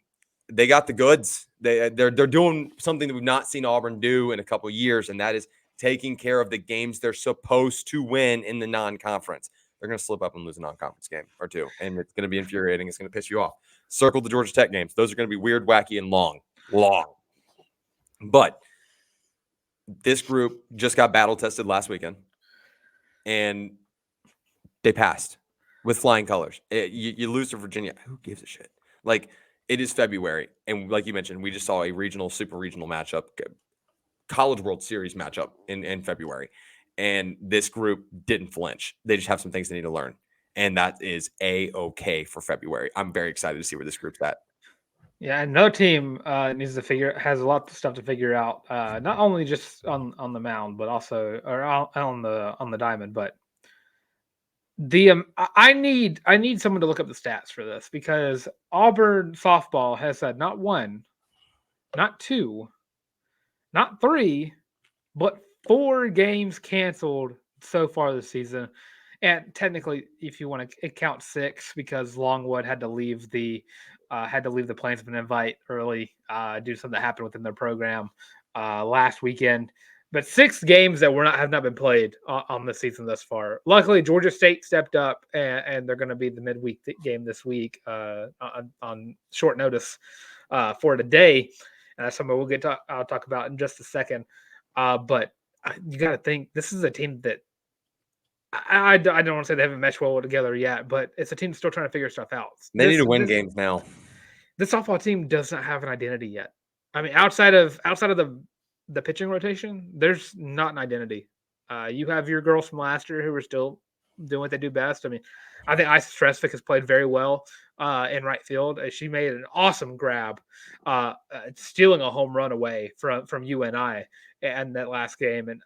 they got the goods. They're doing something that we've not seen Auburn do in a couple of years, and that is taking care of the games they're supposed to win in the non-conference. They're going to slip up and lose a non-conference game or 2, and it's going to be infuriating. It's going to piss you off. Circle the Georgia Tech games. Those are going to be weird, wacky, and long. But this group just got battle tested last weekend, and they passed with flying colors. You lose to Virginia. Who gives a shit? Like, it is February, and like you mentioned, we just saw a regional, super regional matchup, College World Series matchup in February, and this group didn't flinch. They just have some things they need to learn, and that is A-okay for February. I'm very excited to see where this group's at. Yeah, another team has a lot of stuff to figure out. Not only just on the mound, but also or on the diamond. But I need someone to look up the stats for this because Auburn softball has had not one, not two, not three, but 4 games canceled so far this season. And technically, if you want to count 6, because Longwood had to leave the Plainsman invite early due to something that happened within their program last weekend. But 6 games that have not been played on the season thus far. Luckily, Georgia State stepped up, and they're going to be the midweek game this week on short notice for today. And that's something I'll talk about in just a second. But you got to think this is a team that I don't want to say they haven't meshed well together yet, but it's a team still trying to figure stuff out. They need to win games now. This softball team does not have an identity yet. I mean, outside of the pitching rotation, there's not an identity. You have your girls from last year who are still doing what they do best. I mean, I think Isis Stresvik has played very well in right field. She made an awesome grab, stealing a home run away from UNI and that last game, and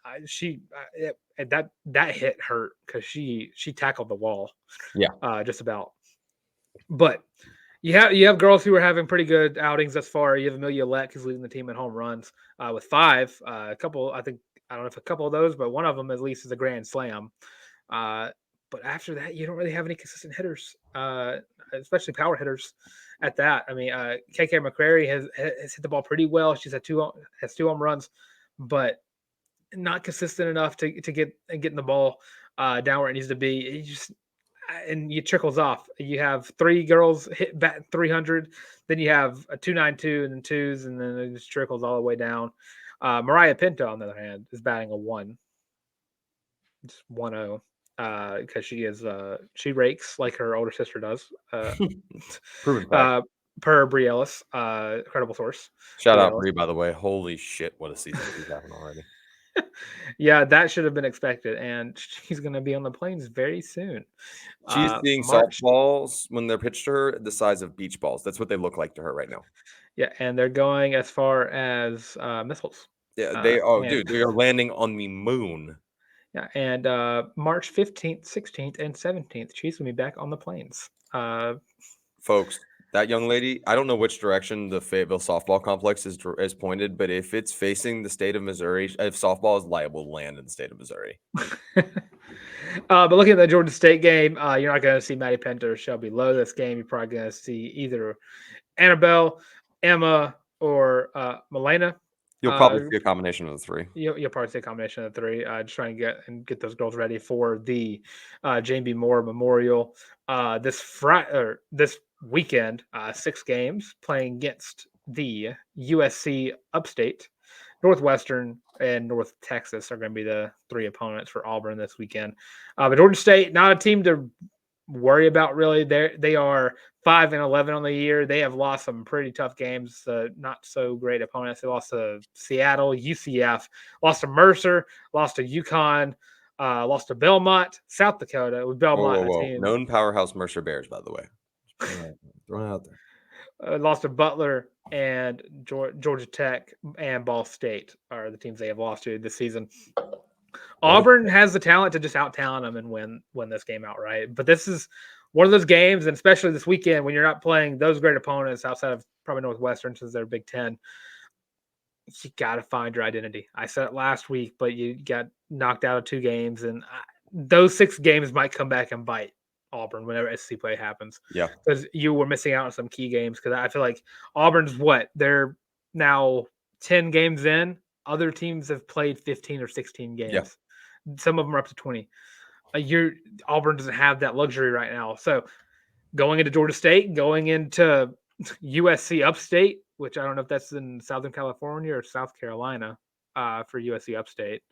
that hit hurt because she tackled the wall, just about. But you have girls who are having pretty good outings thus far. You have Amelia Leck, who's leading the team in home runs with 5. A couple, I don't know if a couple of those, but one of them at least is a grand slam. But after that, you don't really have any consistent hitters, especially power hitters. At that, I mean, KK McCrary has hit the ball pretty well. She's had 2 home runs, but not consistent enough to getting the ball down where it needs to be. And it trickles off. You have 3 girls hit bat 300, then you have a 292 and then 2s, and then it just trickles all the way down. Mariah Pinto, on the other hand, is batting a 1. Just 1-0. Because she rakes like her older sister does. Proven fact. Per Brie Ellis, credible source. Shout out Brie, by the way. Holy shit, what a season she's having already. Yeah, that should have been expected, and she's going to be on the plains very soon. She's seeing softballs when they're pitched to her the size of beach balls. That's what they look like to her right now. Yeah, and they're going as far as missiles. Yeah, they are, dude. They are landing on the moon. Yeah, and March 15th, 16th, and 17th, she's going to be back on the plains. Folks, that young lady, I don't know which direction the Fayetteville softball complex is pointed, but if it's facing the state of Missouri, if softball is liable to land in the state of Missouri. But looking at the Georgia State game, you're not going to see Maddie Pinter or Shelby Lowe this game. You're probably going to see either Annabelle, Emma, or Milena. You'll probably see a combination of the 3. You'll probably see a combination of the 3. Just trying to get those girls ready for the Jane B. Moore Memorial this weekend. 6 games playing against the USC Upstate, Northwestern, and North Texas are going to be the 3 opponents for Auburn this weekend. But Georgia State, not a team to worry about really. They are 5-11 on the year. They have lost some pretty tough games, not so great opponents. They lost to Seattle, UCF, lost to Mercer, lost to UConn, lost to Belmont, South Dakota with Belmont. Team. Known powerhouse Mercer Bears, by the way. Throwing it out there. Lost to Butler and Georgia Tech and Ball State are the teams they have lost to this season. Auburn has the talent to just out-talent them and win this game outright. But this is one of those games, and especially this weekend when you're not playing those great opponents outside of probably Northwestern since they're Big Ten, you got to find your identity. I said it last week, but you got knocked out of 2 games, and those 6 games might come back and bite Auburn whenever SEC play happens. Yeah. Because you were missing out on some key games. Because I feel like Auburn's they're now 10 games in. Other teams have played 15 or 16 games. Yeah. Some of them are up to 20. Auburn doesn't have that luxury right now. So going into Georgia State, going into USC Upstate, which I don't know if that's in Southern California or South Carolina for USC Upstate,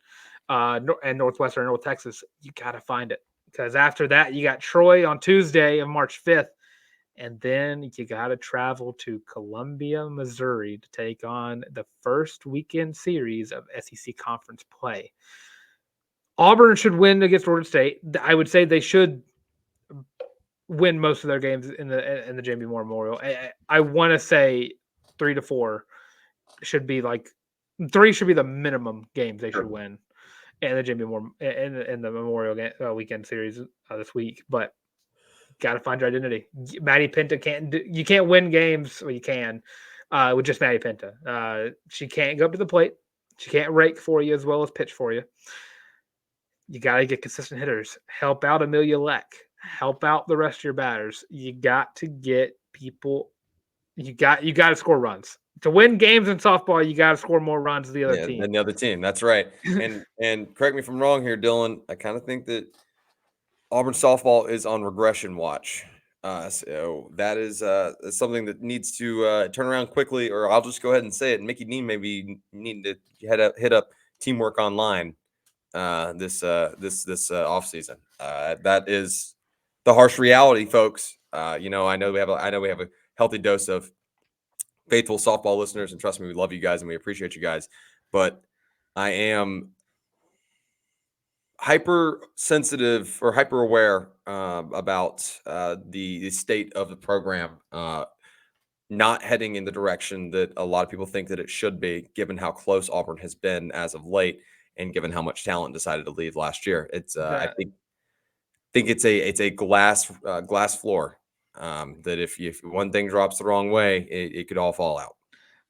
and Northwestern and North Texas, you got to find it. Because after that, you got Troy on Tuesday of March 5th. And then you got to travel to Columbia, Missouri to take on the first weekend series of SEC conference play. Auburn should win against Georgia State. I would say they should win most of their games in the Jamie Moore Memorial. I want to say 3 to 4 should be like 3 should be the minimum games they should win in the Jamie Moore in the Memorial weekend series this week. But got to find your identity. Maddie Penta you can't win games. Well, you can with just Maddie Penta. She can't go up to the plate. She can't rake for you as well as pitch for you. You got to get consistent hitters. Help out Amelia Larck. Help out the rest of your batters. You got to get people. You got to score runs to win games in softball. You got to score more runs than the other team. Than the other team. That's right. And correct me if I'm wrong here, Dylan. I kind of think that Auburn softball is on regression watch. So that is something that needs to turn around quickly, or I'll just go ahead and say it. Mickey Dean may be needing to hit up Teamwork Online this off season. That is the harsh reality, folks. I know we have a healthy dose of faithful softball listeners, and trust me, we love you guys and we appreciate you guys. But I am hypersensitive or hyper aware about the state of the program not heading in the direction that a lot of people think that it should be, given how close Auburn has been as of late, and given how much talent decided to leave last year. It's I think it's a glass floor that if one thing drops the wrong way, it could all fall out.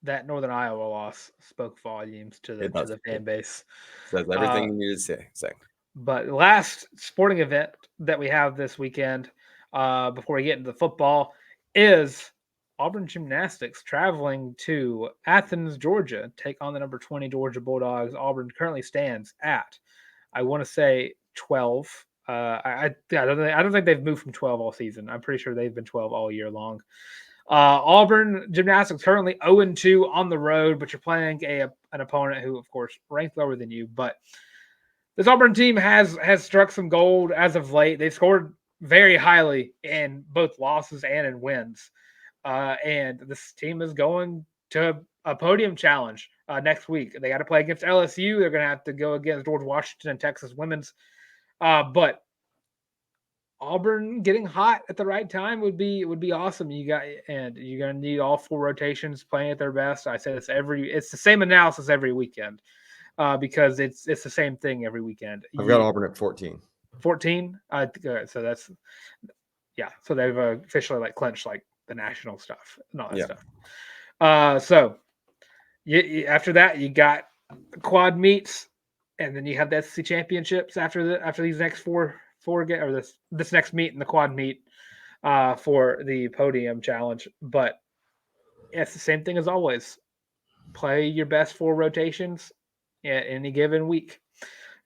That Northern Iowa loss spoke volumes to the fan base. Says everything you need to say. But the last sporting event that we have this weekend, before we get into the football, is Auburn Gymnastics traveling to Athens, Georgia, take on the number 20 Georgia Bulldogs. Auburn currently stands at, I want to say, 12. I don't think they've moved from 12 all season. I'm pretty sure they've been 12 all year long. Auburn Gymnastics currently 0-2 on the road, but you're playing an opponent who, of course, ranked lower than you. But this Auburn team has struck some gold as of late. They've scored very highly in both losses and in wins. And this team is going to a podium challenge next week. They got to play against LSU. They're going to have to go against George Washington and Texas women's. But Auburn getting hot at the right time would be awesome. You're going to need all 4 rotations playing at their best. I say this it's the same analysis every weekend because it's the same thing every weekend. I've got Auburn at 14. 14. So that's So they've officially clinched the national stuff and all that stuff. So after that you got quad meets, and then you have the SEC championships after these next four this next meet and the quad meet for the podium challenge. But it's the same thing as always. Play your best 4 rotations at any given week.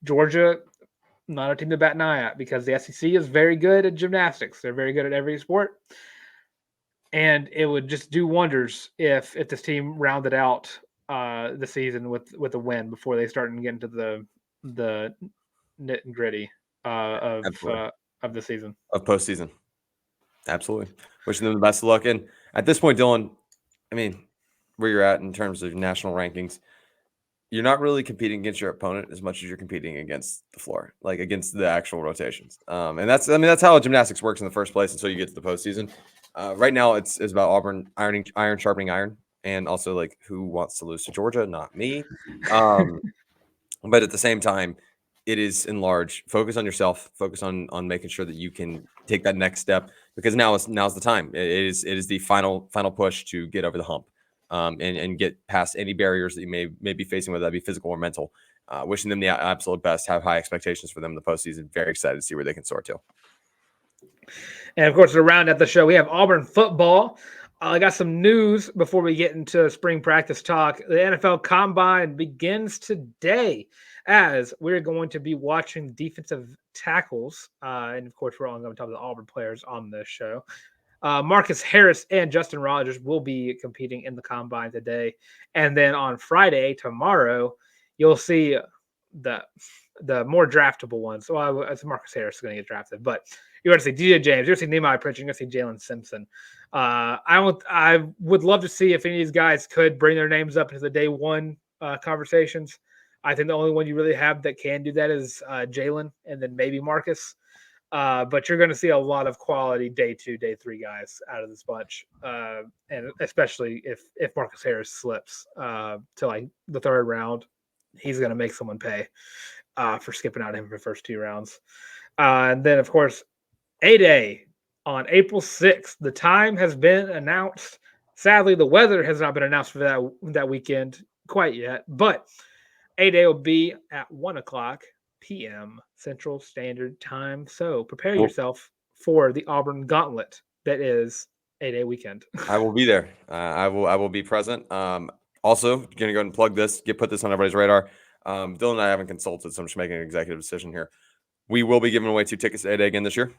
Georgia, not a team to bat an eye at because the SEC is very good at gymnastics. They're very good at every sport. And it would just do wonders if this team rounded out the season with a win before they start and get into the nit and gritty of the season, of postseason. Absolutely, wishing them the best of luck. And at this point, Dylan, I mean, where you're at in terms of national rankings, you're not really competing against your opponent as much as you're competing against the floor, against the actual rotations. And that's how gymnastics works in the first place until you get to the postseason. Right now, it's about Auburn iron sharpening iron, and also who wants to lose to Georgia? Not me. But at the same time, it is in large. Focus on yourself. Focus on making sure that you can take that next step, because now's the time. It is the final push to get over the hump, and get past any barriers that you may be facing, whether that be physical or mental. Wishing them the absolute best. Have high expectations for them in the postseason. Very excited to see where they can soar to. And of course, to round out the show, we have Auburn football. I got some news before we get into spring practice talk. The NFL Combine begins today, as we're going to be watching defensive tackles. And of course, we're all going to talk about the Auburn players on this show. Marcus Harris and Justin Rogers will be competing in the Combine today. And then on Friday, tomorrow, you'll see the more draftable ones. So it's Marcus Harris is going to get drafted. But you're going to see DJ James. You're going to see Nehemiah Pritchard. You're going to see Jalen Simpson. I would love to see if any of these guys could bring their names up into the day one conversations. I think the only one you really have that can do that is Jalen, and then maybe Marcus. But you're going to see a lot of quality day 2, day 3 guys out of this bunch, and especially if Marcus Harris slips to like the 3rd round, he's going to make someone pay for skipping out him for the first 2 rounds. And then, of course, A-Day on April 6th. The time has been announced. Sadly, the weather has not been announced for that weekend quite yet, but A-Day will be at 1:00 p.m. Central Standard Time. So prepare yourself for the Auburn Gauntlet that is A-Day weekend. I will be there. I will be present. Also, going to go ahead and plug this, put this on everybody's radar. Dylan and I haven't consulted, so I'm just making an executive decision here. We will be giving away 2 tickets to A-Day again this year.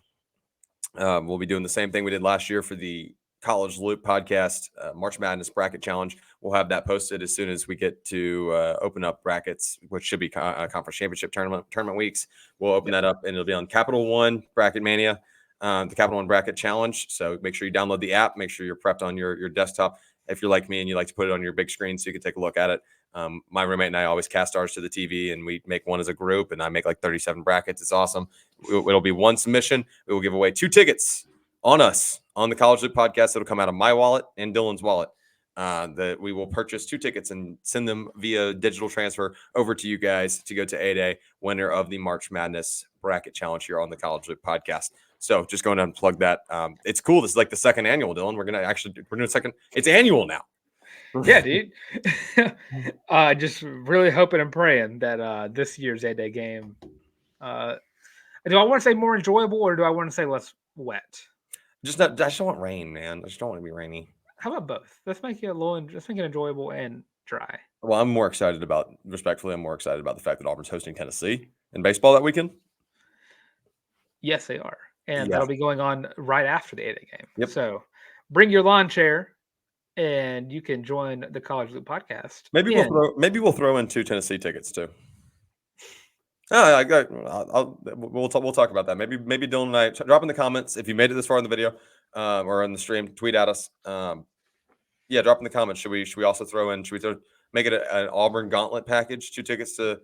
We'll be doing the same thing we did last year for the College Loop podcast, March Madness Bracket Challenge. We'll have that posted as soon as we get to open up brackets, which should be conference championship tournament weeks. We'll open that up, and it'll be on Capital One Bracket Mania, the Capital One Bracket Challenge. So make sure you download the app. Make sure you're prepped on your desktop. If you're like me and you like to put it on your big screen so you can take a look at it. My roommate and I always cast ours to the TV, and we make one as a group, and I make like 37 brackets. It's awesome. It'll be one submission. We will give away 2 tickets on us on the College Loop podcast. It'll come out of my wallet and Dylan's wallet. That we will purchase 2 tickets and send them via digital transfer over to you guys to go to A-Day, winner of the March Madness Bracket Challenge here on the College Loop podcast. So just going to unplug that. It's cool. This is like the 2nd annual, Dylan. We're doing second. It's annual now. Yeah, dude. Just really hoping and praying that this year's A-Day game. Do I want to say more enjoyable, or do I want to say less wet? I just don't want rain, man. I just don't want to be rainy. How about both? Let's make it enjoyable and dry. Well, I'm more excited about the fact that Auburn's hosting Tennessee in baseball that weekend. Yes, they are. And that'll be going on right after the A-Day game. Yep. So bring your lawn chair and you can join the College Loop podcast. Maybe we'll throw in 2 Tennessee tickets too. We'll talk about that. Maybe Dylan and I drop in the comments if you made it this far in the video or in the stream. Tweet at us. Drop in the comments. Should we also throw in? Should we make it an Auburn Gauntlet package? 2 tickets to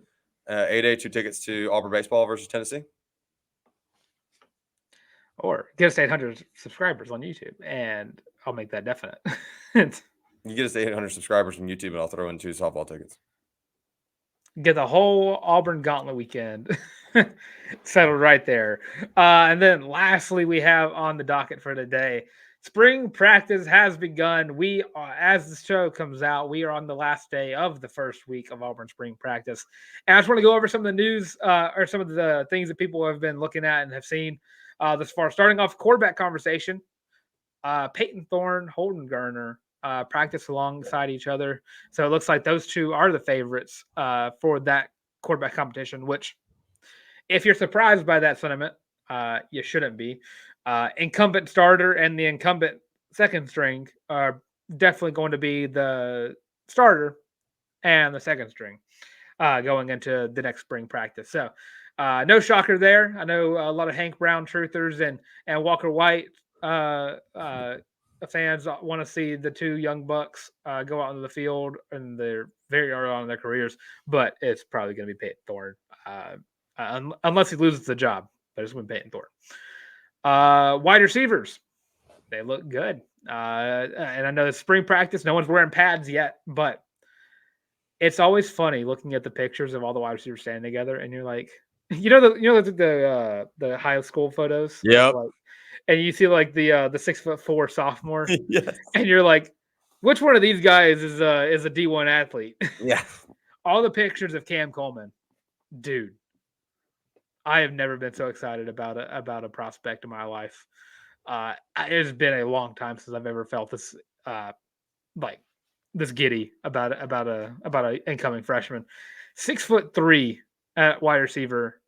A-Day, 2 tickets to Auburn Baseball versus Tennessee. Or get us 800 subscribers on YouTube, and I'll make that definite. You get us 800 subscribers on YouTube, and I'll throw in 2 softball tickets. Get the whole Auburn Gauntlet weekend settled right there. And then lastly, we have on the docket for today, spring practice has begun. We are, as the show comes out, we are on the last day of the first week of Auburn spring practice. And I just want to go over some of the news or some of the things that people have been looking at and have seen thus far. Starting off quarterback conversation, Peyton Thorne, Holden Garner practice alongside each other. So it looks like those 2 are the favorites for that quarterback competition, which if you're surprised by that sentiment, you shouldn't be. Incumbent starter and the incumbent second string are definitely going to be the starter and the second string going into the next spring practice. So no shocker there. I know a lot of Hank Brown truthers and Walker White fans want to see the 2 young bucks go out into the field, and they're very early on in their careers, but it's probably going to be Peyton Thorne unless he loses the job. But it's going to be Peyton Thorne. Wide receivers, they look good. And I know it's spring practice, no one's wearing pads yet, but it's always funny looking at the pictures of all the wide receivers standing together, and you're like, the high school photos. Yeah. Like, and you see like the 6'4" sophomore, Yes. And you're like, which one of these guys is a D1 athlete? Yeah. All the pictures of Cam Coleman, dude. I have never been so excited about a prospect in my life. It's been a long time since I've ever felt this this giddy about a incoming freshman. 6'3" at wide receiver.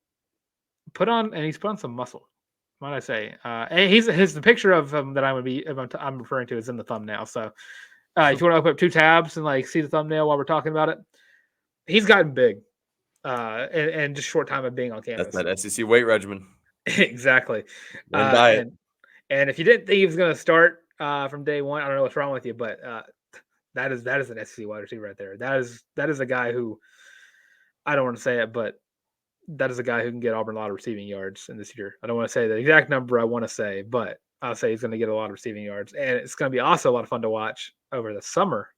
He's put on some muscle. Might I say? And the picture of him that I'm referring to is in the thumbnail. So if you want to open up 2 tabs and see the thumbnail while we're talking about it, he's gotten big in just short time of being on campus. That's that SEC weight regimen. Exactly. Diet. And if you didn't think he was going to start from day one, I don't know what's wrong with you, but that is an SEC wide receiver right there. That is a guy who, I don't want to say it, but that is a guy who can get Auburn a lot of receiving yards in this year. I don't want to say the exact number I want to say, but I'll say he's going to get a lot of receiving yards. And it's going to be also a lot of fun to watch over the summer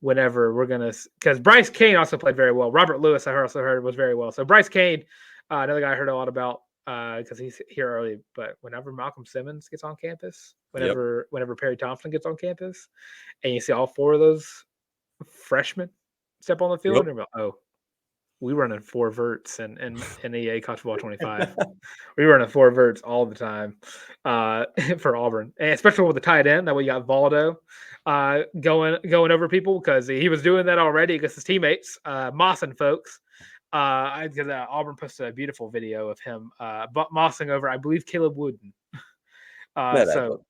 whenever we're going to – because Bryce Kane also played very well. Robert Lewis, I also heard, was very well. So Bryce Kane, another guy I heard a lot about because he's here early. But whenever Malcolm Simmons gets on campus, whenever Perry Thompson gets on campus, and you see all four of those freshmen step on the field, and you're like, oh, we running 4 verts and EA College Football 25. We running 4 verts all the time for Auburn, and especially with the tight end. That way you got Valdo going over people because he was doing that already against his teammates, mossing folks. Because Auburn posted a beautiful video of him mossing over, I believe, Caleb Wooden. So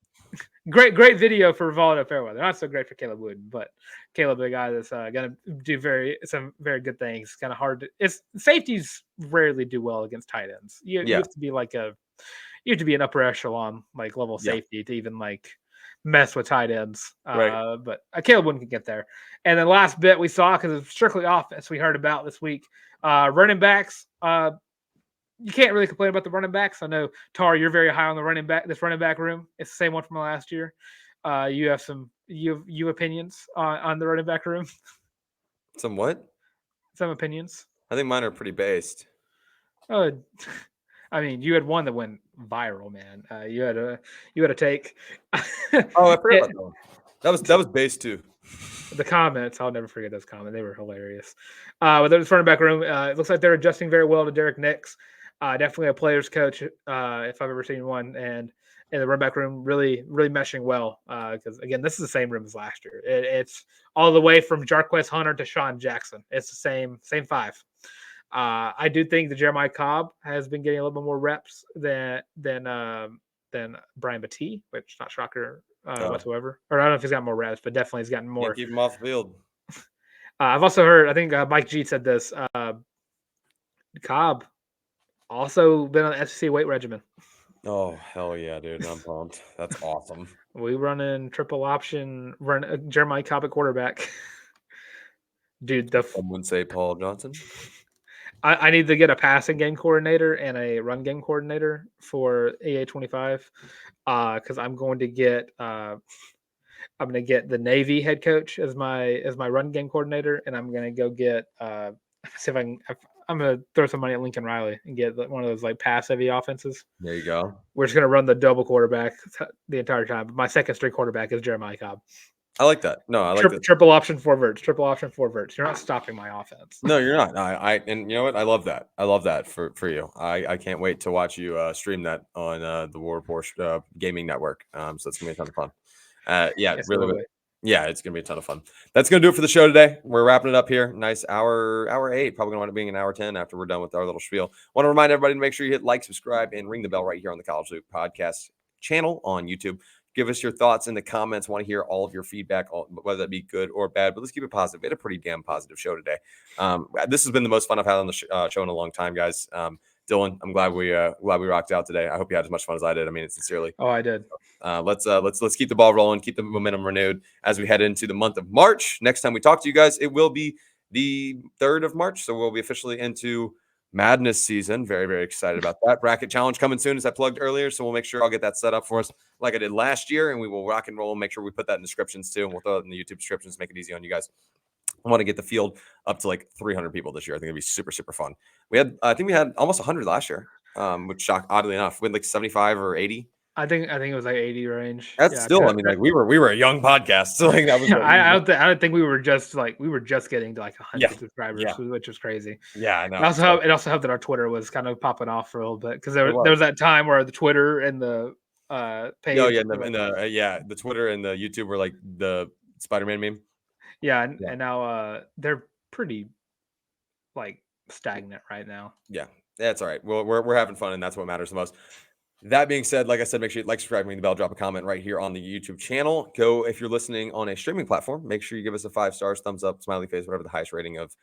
great video for Valdo Fairweather. Not so great for Caleb Wooden, but Caleb, the guy that's going to do some very good things. Kind of hard. Safeties rarely do well against tight ends. You have to be you have to be an upper echelon like level safety to even like mess with tight ends. Right. But Caleb Wooden can get there. And then last bit we saw, because it's strictly offense, we heard about this week. Running backs. You can't really complain about the running backs. I know, Tarr, you're very high on the running back room. It's the same one from last year. You have some opinions on the running back room. Some what? Some opinions. I think mine are pretty based. I mean, you had one that went viral, man. You had a take. Oh, I forgot about that one. That was based too. The comments, I'll never forget those comments. They were hilarious. But there's running back room. It looks like they're adjusting very well to Derek Nix. Definitely a player's coach, if I've ever seen one, and the running back room really meshing well. Because again, this is the same room as last year. It's all the way from Jarquez Hunter to Sean Jackson. It's the same 5. I do think that Jeremiah Cobb has been getting a little bit more reps than Brian Battie, which not shocker whatsoever. Or I don't know if he's got more reps, but definitely he's gotten more. Can't keep him off the field. I've also heard, I think Mike G said this. Cobb also been on the SEC weight regimen. Oh, hell yeah, dude. I'm pumped. That's awesome. We run in triple option, Jeremiah Cobb at quarterback. Dude, Someone say Paul Johnson. I need to get a passing game coordinator and a run game coordinator for AA25 because I'm going to get the Navy head coach as my run game coordinator, and I'm going to go get see if I'm going to throw some money at Lincoln Riley and get one of those like pass heavy offenses. There you go. We're just going to run the double quarterback the entire time. But my second string quarterback is Jeremiah Cobb. I like that. No, I like that. Triple option 4 verts. Triple option 4 verts. You're not stopping my offense. No, you're not. And you know what? I love that. I love that for you. I can't wait to watch you stream that on the War Report gaming network. So it's gonna be a ton of fun. It's really. Yeah, it's gonna be a ton of fun. That's gonna do it for the show today. We're wrapping it up here. Nice hour 8. Probably gonna wind up being an hour 10 after we're done with our little spiel. Want to remind everybody to make sure you hit like, subscribe, and ring the bell right here on the College Loop Podcast channel on YouTube. Give us your thoughts in the comments. Want to hear all of your feedback, whether that be good or bad. But let's keep it positive. We had a pretty damn positive show today. This has been the most fun I've had on the show in a long time, guys. Dylan, I'm glad we rocked out today. I hope you had as much fun as I did. I mean it sincerely. Oh, I did. Let's keep the ball rolling, keep the momentum renewed as we head into the month of March. Next time we talk to you guys, it will be the 3rd of March, so we'll be officially into Madness season. Very, very excited about that. Bracket challenge coming soon, as I plugged earlier. So we'll make sure I'll get that set up for us like I did last year, and we will rock and roll and make sure we put that in descriptions too. And we'll throw it in the YouTube descriptions, make it easy on you guys. I want to get the field up to like 300 people this year. I think it'd be super, super fun. I think we had almost 100 last year, which shocked, oddly enough. We had like 75 or 80. I think it was like 80 range. That's still, I mean, like we were a young podcast, so like that was. I don't think we were just getting to like 100 subscribers, which was crazy. Yeah, I know. It also helped that our Twitter was kind of popping off for a little bit because there was that time where the Twitter and the page. Oh yeah, the Twitter and the YouTube were like the Spider-Man meme. Yeah, and now they're pretty like stagnant right now. Yeah, that's all right. Well, we're having fun, and that's what matters the most. That being said, like I said, make sure you like, subscribe, ring the bell, drop a comment right here on the YouTube channel. Go, if you're listening on a streaming platform, make sure you give us a 5 stars, thumbs up, smiley face, whatever the highest rating of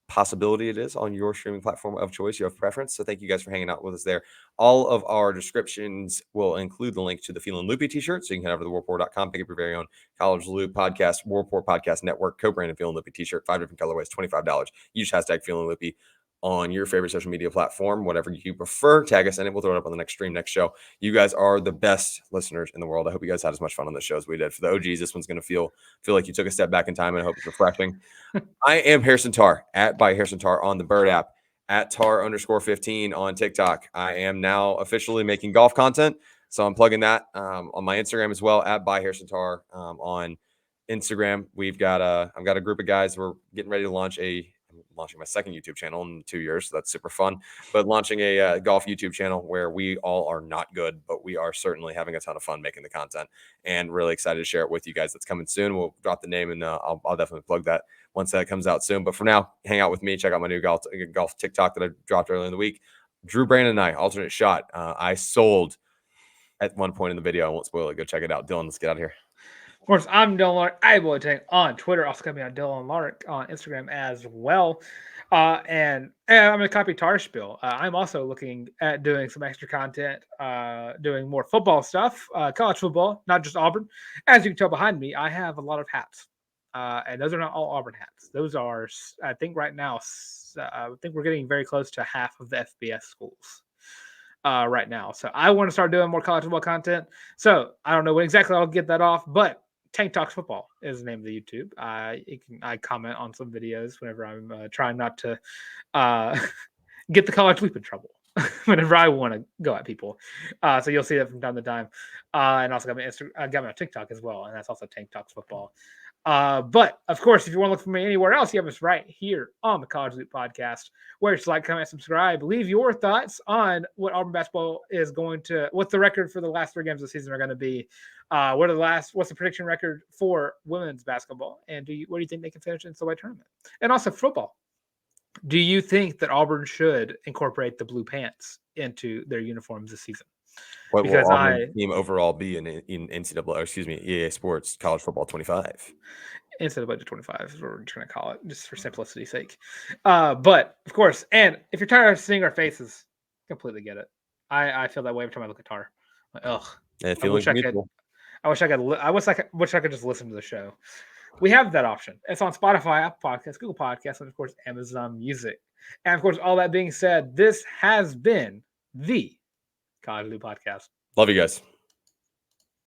possibility it is on your streaming platform of choice, you have preference. So thank you guys for hanging out with us there. All of our descriptions will include the link to the Feelin' Loopy t-shirt. So you can head over to warport.com, pick up your very own College Loop podcast, Warport Podcast Network, co-branded Feelin' Loopy t-shirt, 5 different colorways, $25. Use hashtag Feelin' Loopy. on your favorite social media platform, whatever you prefer. Tag us in it. We'll throw it up on the next stream, next show. You guys are the best listeners in the world. I hope you guys had as much fun on the show as we did. For the OGs, this one's going to feel like you took a step back in time, and I hope it's refreshing. I am Harrison Tarr, by Harrison Tarr on the Bird app, at Tar_15 on TikTok. I am now officially making golf content, so I'm plugging that on my Instagram as well, by Harrison Tarr on Instagram. I've got a group of guys. We're getting ready to launching my second YouTube channel in 2 years, so that's super fun. But launching a golf YouTube channel where we all are not good, but we are certainly having a ton of fun making the content, and really excited to share it with you guys. That's coming soon. We'll drop the name, and I'll definitely plug that once that comes out soon. But for now, hang out with me. Check out my new golf TikTok that I dropped earlier in the week. Drew Brandon and I, alternate shot. I sold at one point in the video. I won't spoil it. Go check it out. Dylan, let's get out of here. Of course, I'm Dylan Larck. I will take on Twitter. Also, got me on Dylan Larck on Instagram as well. And I'm going to copy Tar Spiel. I'm also looking at doing some extra content, doing more football stuff, college football, not just Auburn. As you can tell behind me, I have a lot of hats. And those are not all Auburn hats. Those are, I think right now, I think we're getting very close to half of the FBS schools. Right now. So I want to start doing more college football content. So I don't know when exactly I'll get that off, but Tank Talks Football is the name of the YouTube. I comment on some videos whenever I'm trying not to get the college leap in trouble whenever I want to go at people. So you'll see that from time to time. And also got my TikTok as well, and that's also Tank Talks Football. But of course, if you want to look for me anywhere else, you have us right here on the College Loop Podcast, where it's like, comment, subscribe, leave your thoughts on what Auburn basketball is what's the record for the last 3 games of the season are going to be. What's the prediction record for women's basketball? And what do you think they can finish in the NCAA tournament? And also football. Do you think that Auburn should incorporate the blue pants into their uniforms this season? What will Auburn's team overall be in EA Sports College Football 25? NCAA 25 is what we're just going to call it, just for simplicity's sake. But, of course, and if you're tired of seeing our faces, completely get it. I feel that way every time I look at Tar. Like, ugh. I wish I could just listen to the show. We have that option. It's on Spotify, Apple Podcasts, Google Podcasts, and, of course, Amazon Music. And, of course, all that being said, this has been the College Loop Podcast. Love you guys.